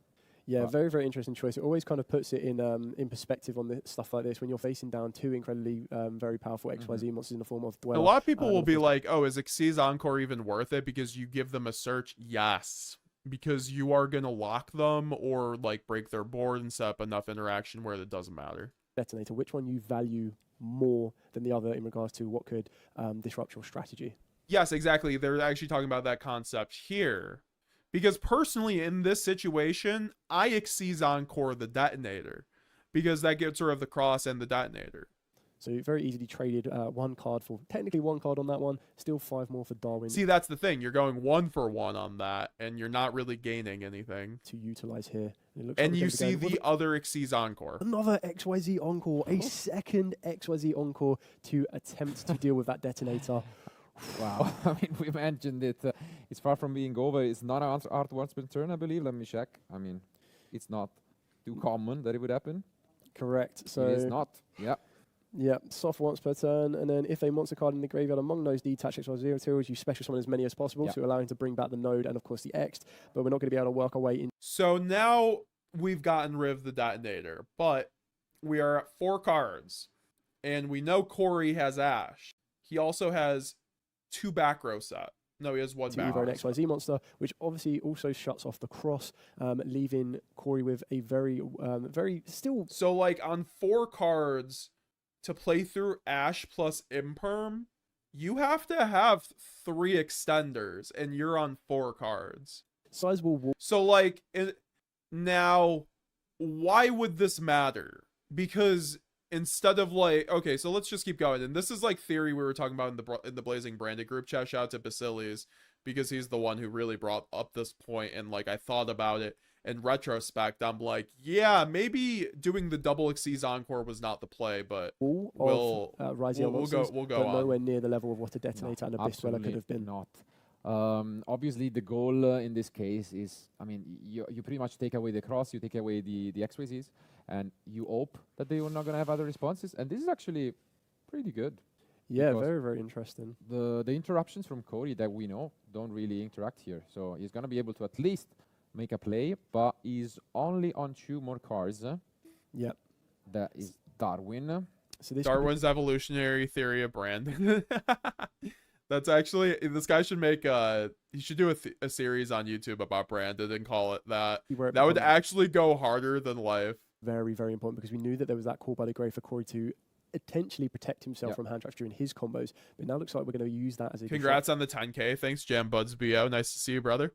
Yeah, very, very interesting choice. It always kind of puts it in perspective on stuff like this when you're facing down two incredibly very powerful XYZ monsters in the form of Dweller. A lot of people will be like, oh, is Xyz Encore even worth it because you give them a search? Yes, because you are going to lock them or like break their board and set up enough interaction where it doesn't matter. Detonator, which one you value more than the other in regards to what could disrupt your strategy? Yes, exactly. They're actually talking about that concept here. Because personally, in this situation, I Xyz Encore the Detonator, because that gets rid of the cross and the Detonator. So you very easily traded one card for, technically one card on that one, still 5 more for Darwin. See, that's the thing. You're going 1 for 1 on that, and you're not really gaining anything. To utilize here. And you see the other Xyz Encore. Another XYZ Encore, a second XYZ Encore to attempt to deal with that Detonator. Wow, I mean, we mentioned it. It's far from being over. It's not an art once per turn, I believe. Let me check. I mean, it's not too common that it would happen. Correct. So it is not. Yeah. Yeah, soft once per turn, and then if a monster card in the graveyard among those detached XYZ materials, you special summon as many as possible to allow him to bring back the node and, of course, the X. But we're not going to be able to work our way in. So now we've gotten rid of the Detonator, but we are at 4 cards, and we know Corey has Ash. He also has 2 back row set. No, he has 1 back row. An XYZ monster, which obviously also shuts off the cross, leaving Corey with a very still. So, like, on 4 cards to play through Ash plus Imperm, you have to have 3 extenders, and you're on 4 cards. Sizable. So, like, now, why would this matter? Because instead of like, okay, so let's just keep going. And this is like theory we were talking about in the Blazing Branded group chat. Shout out to Basilis, because he's the one who really brought up this point. And like, I thought about it in retrospect. I'm like, yeah, maybe doing the double Xyz Encore was not the play, but we'll go on. Nowhere near the level of what a Detonator and Abyss Dweller could have been. Not. Obviously, the goal in this case is, I mean, you pretty much take away the cross, you take away the XYZs, and you hope that they are not going to have other responses. And this is actually pretty good. Yeah, very, very interesting. The interruptions from Cody that we know don't really interact here. So he's going to be able to at least make a play, but he's only on 2 more cards. Yep. That is Darwin. So Darwin's evolutionary theory of Brandon. That's actually, this guy should make he should do a series on YouTube about Brandon and call it that. That would actually go harder than life. Very, very important, because we knew that there was that call by the grave for Corey to potentially protect himself from hand traps during his combos. But now it looks like we're going to use that as a Congrats on the 10K. Thanks, Jam Buds BO. Nice to see you, brother.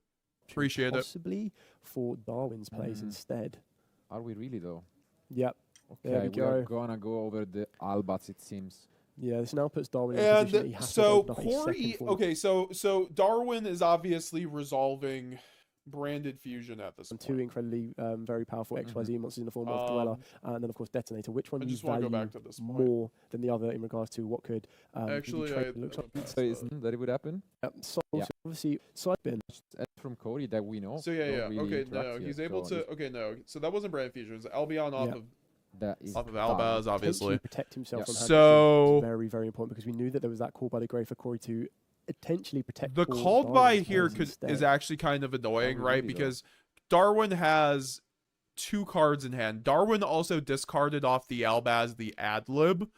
Appreciate it. Possibly for Darwin's plays instead. Are we really, though? Yep. There Okay, we we are go. gonna go over the Albats, it seems. Yeah, this now puts Darwin in a position that he And has to so open up a second Corey, form. okay, so Darwin is obviously resolving Branded Fusion at this And point. two incredibly very powerful XYZ monsters in the form of Dweller and then of course Detonator. Which one I do you just want to value go back to this point. more than the other in regards to what could really Actually, trade? I It looks like passed So that. isn't that it would happen? so Yeah. obviously side bin. And from Cody that we know. So yeah, don't yeah. really Okay, interact no, yet, he's able so to. Okay, no. So that wasn't Brand Fusion. It was Albion off Yeah. of that is off of done. Albaz, obviously. Potentially protect himself Yeah. from hand So- it's very, very important because we knew that there was that call by the Grey for Corey to potentially protect The all called by Darwin's here players is instead. actually kind of annoying, Oh, right? really, though? Because Darwin has 2 cards in hand. Darwin also discarded off the Albaz the Adlib,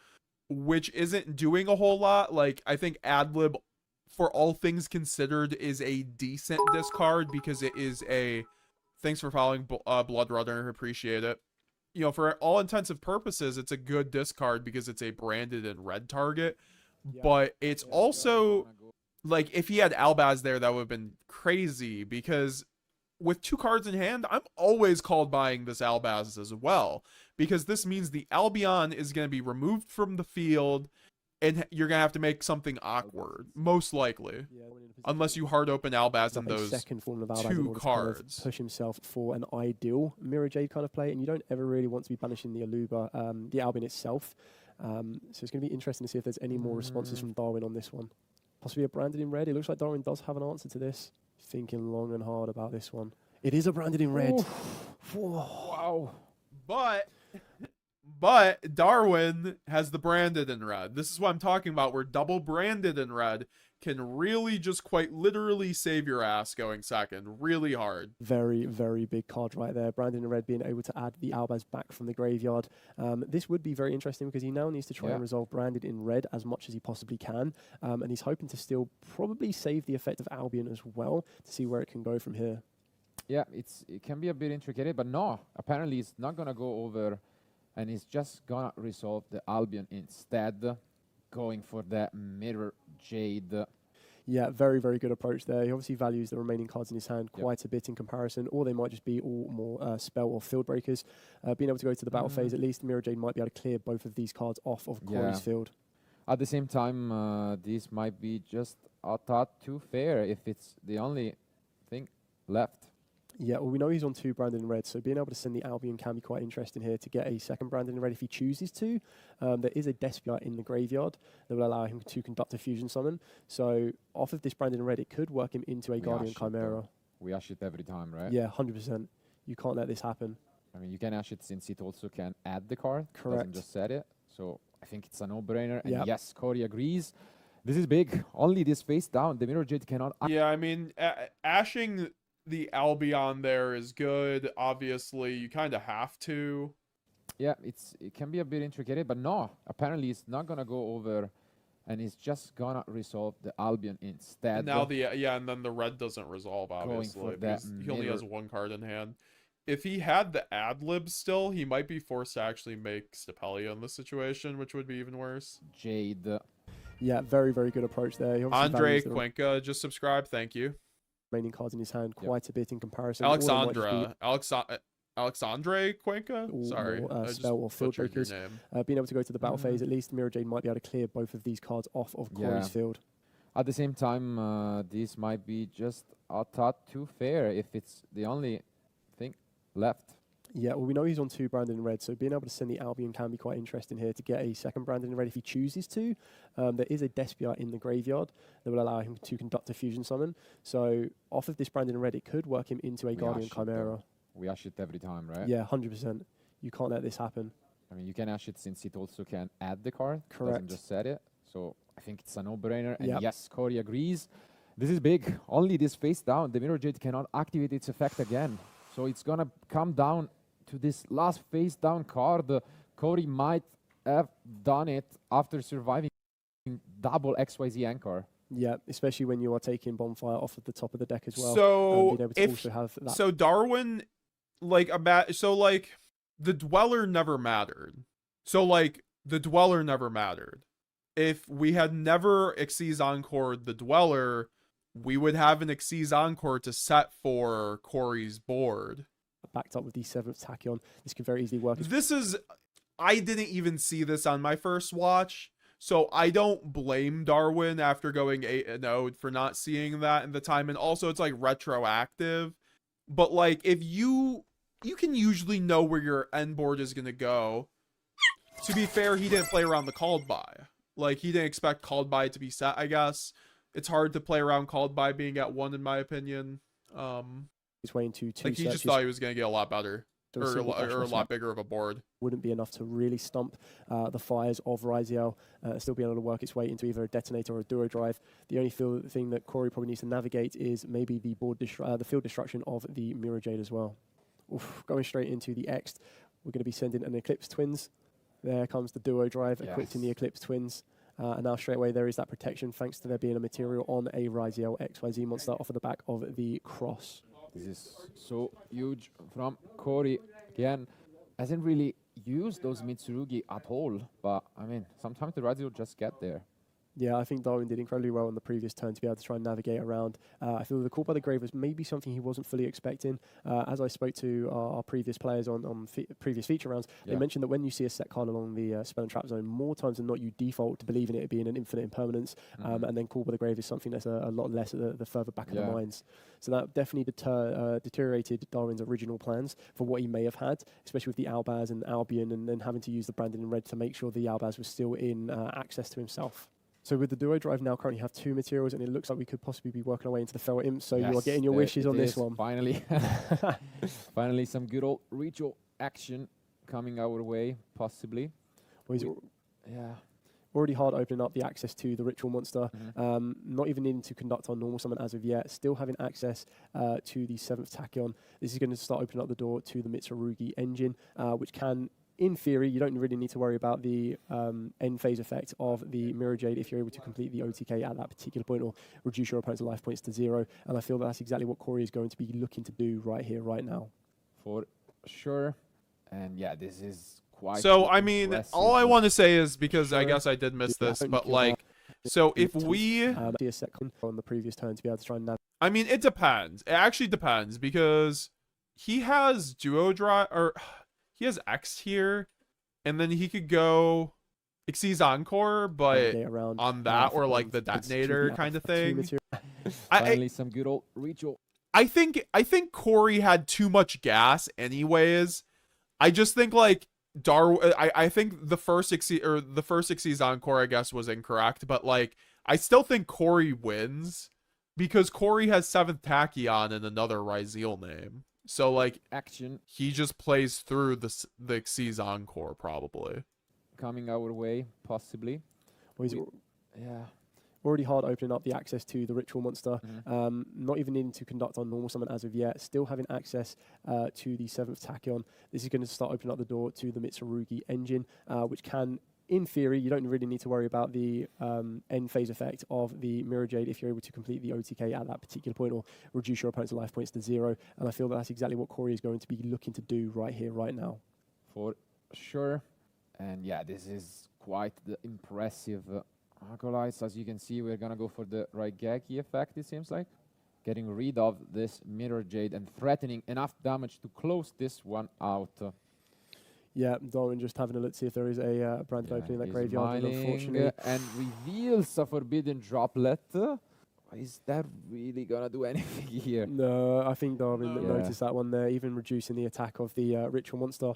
which isn't doing a whole lot. Like, I think Adlib, for all things considered, is a decent discard because it is a... Thanks for following Blood Runner, appreciate it. You know, for all intents and purposes, it's a good discard because it's a branded and red target. Yeah. But it's Yeah, also... gonna go- Like, if he had Albaz there, that would have been crazy, because with 2 cards in hand, I'm always called buying this Albaz as well, because this means the Albion is going to be removed from the field, and you're going to have to make something awkward, most likely, Yeah, Darwin in a position unless you hard open Albaz up in a those. second form of Albaz 2 in order to kind of cards. push himself for an ideal Mirror Jade kind of play, and you don't ever really want to be banishing the Aluba, the Albion itself. So it's going to be interesting to see if there's any more responses from Darwin on this one. Possibly a Branded in red. It looks like Darwin does have an answer to this. Thinking long and hard about this one. It is a Branded in red. Wow. But Darwin has the branded in red. This is what I'm talking about, where double branded in red can really just quite literally save your ass going second. Really hard. Very, very big card right there. Branded in red being able to add the Albaz back from the graveyard. This would be very interesting because he now needs to try and resolve Branded in red as much as he possibly can. And he's hoping to still probably save the effect of Albion as well to see where it can go from here. Yeah, it can be a bit intricate, but no, apparently it's not gonna go over, and he's just gonna resolve the Albion instead, going for that Mirror Jade. Yeah, very, very good approach there. He obviously values the remaining cards in his hand quite a bit in comparison, or they might just be all more spell or field breakers. Being able to go to the battle phase, at least Mirror Jade might be able to clear both of these cards off of Corey's field. At the same time, this might be just a tad too fair if it's the only thing left. Yeah, well, we know he's on 2 Branded in red, so being able to send the Albion can be quite interesting here to get a second Branded in red if he chooses to. There is a Despia in the graveyard that will allow him to conduct a fusion summon. So off of this Branded in red, it could work him into a Guardian ash it, though. Chimera. We ash it every time, right? Yeah, 100%. You can't let this happen. I mean, you can ash it since it also can add the card. Correct. Doesn't just set it. So I think it's a no-brainer. And Yep. yes, Corey agrees. This is big. Only this face down. The Mirror Jade cannot. Yeah, I mean, ashing the Albion there is good. Obviously, you kind of have to. Yeah, it can be a bit intricate, but no, apparently it's not gonna go over, and it's just gonna resolve the Albion instead. And now and then the red doesn't resolve, obviously, for that because he only has mirror. 1 card in hand. If he had the ad-lib still, he might be forced to actually make Stapelia in this situation, which would be even worse. Jade. Yeah, very, very good approach there. He obviously Andre values the Cuenca just subscribed, thank you. remaining cards in his hand Yep. quite a bit in comparison. All they might just be Alexandre Cuenca? all Sorry, more, I just spell or field butchered your breakers. name. Being able to go to the battle phase, at least Mirror Jade might be able to clear both of these cards off of Corey's Yeah. field. At the same time, this might be just a tad too fair if it's the only thing left. Yeah, well, we know he's on 2 Branded in red, so being able to send the Albion can be quite interesting here to get a second Branded in red if he chooses to. There is a Despia in the graveyard that will allow him to conduct a fusion summon. So off of this Branded in red, it could work him into a We Guardian ash it, though. Chimera. We ash it every time, right? Yeah, 100%. You can't let this happen. I mean, you can ash it since it also can add the card. Correct. Doesn't just set it. So I think it's a no-brainer. And Yep. yes, Corey agrees. This is big. Only this face down. The Mirror Jade cannot activate its effect again. So it's gonna come down to this last face down card. Corey might have done it after surviving double XYZ anchor. Yeah, especially when you are taking Bonfire off of the top of the deck as well. So being able to also have that. so Darwin, like the Dweller never mattered. The Dweller never mattered. If we had never Xyz Encored the Dweller, we would have an Xyz Encore to set for Corey's board. backed up with the 7th Tachyon. This could very easily work. This is I didn't even see this on my first watch. So I don't blame Darwin after going 8-0 for not seeing that in the time. And also it's like retroactive. But like if you can usually know where your end board is gonna go. To be fair, he didn't play around the called by. Like he didn't expect called by to be set, I guess. It's hard to play around called by being at 1 in my opinion. His way into two like he just thought he was gonna get a lot better. Or a lot bigger of a board. Wouldn't be enough to really stump the fires of Ryzeal, still be able to work its way into either a detonator or a duo drive. The only thing that Corey probably needs to navigate is maybe the the field destruction of the Mirror Jade as well. Oof, going straight into the X, we're going to be sending an Eclipse Twins. There comes the duo drive, equipped in the Eclipse Twins. And now straight away there is that protection thanks to there being a material on a Ryzeal XYZ monster off of the back of the cross. This is so huge from Corey. Again, hasn't really used those mitsurugi at all. But, I mean, sometimes the Ryzeal just get there. Yeah, I think Darwin did incredibly well on the previous turn to be able to try and navigate around. I feel the call by the grave was maybe something he wasn't fully expecting. As I spoke to our previous players on previous feature rounds, they mentioned that when you see a set card along the spell and trap zone, more times than not, you default to believing it being an infinite impermanence, and then call by the grave is something that's a lot less at the further back of the minds. So that definitely deteriorated Darwin's original plans for what he may have had, especially with the Albaz and Albion, and then having to use the Branded in red to make sure the Albaz was still in access to himself. So with the duo drive now currently have 2 materials, and it looks like we could possibly be working our way into the Feral Imp. So you are getting your wishes on this one. Finally, finally some good old ritual action coming our way, possibly. Well, already hard opening up the access to the ritual monster. Not even needing to conduct our normal summon as of yet. Still having access to the 7th tachyon. This is going to start opening up the door to the Mitsurugi engine, which can, in theory, you don't really need to worry about the end phase effect of the Mirror Jade if you're able to complete the OTK at that particular point or reduce your opponent's life points to 0. And I feel that's exactly what Corey is going to be looking to do right here, right now. For sure. And yeah, this is quite So, I mean, all I want to say is, because I guess I did miss this, but like, so if we... on the previous turn to be able to try and... I mean, it depends. It actually depends, because he has duo drive, or... He has X here, and then he could go Xyz Encore, but on that or like the detonator kind of thing. Finally, some good old ritual. I think Corey had too much gas, anyways. I just think like Darwin. I think the first Xyz Encore, I guess, was incorrect, but like I still think Corey wins because Corey has 7th Tachyon and another Ryzeal name. So, like, action. He just plays through the Xyz Encore, probably. Coming our way, possibly. Well, already hard opening up the access to the ritual monster. Not even needing to conduct our normal summon as of yet. Still having access to the 7th tachyon. This is going to start opening up the door to the Mitsurugi engine, which can... In theory, you don't really need to worry about the end phase effect of the Mirror Jade if you're able to complete the OTK at that particular point or reduce your opponent's life points to 0. And I feel that's exactly what Corey is going to be looking to do right here, right now. For sure. And yeah, this is quite the impressive acolytes. As you can see, we're going to go for the Raigeki effect, it seems like. Getting rid of this Mirror Jade and threatening enough damage to close this one out. Yeah, Darwin just having a look to see if there is a branded opening in that graveyard. Unfortunately, and reveals a forbidden droplet. Is that really gonna do anything here? No, I think Darwin noticed that one there, even reducing the attack of the ritual monster.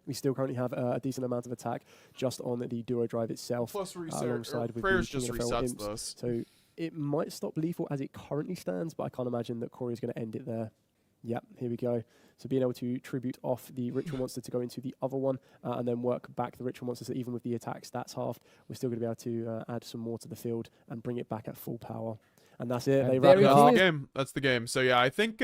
We still currently have a decent amount of attack just on the duo drive itself. Plus alongside with Prayers just resets imps. this. So it might stop lethal as it currently stands, but I can't imagine that Corey is going to end it there. Yep, here we go. So being able to tribute off the ritual monster to go into the other one and then work back the ritual monster, so even with the attack stats halved, we're still going to be able to add some more to the field and bring it back at full power. And that's it. And they wrap it up. That's the game. So yeah, I think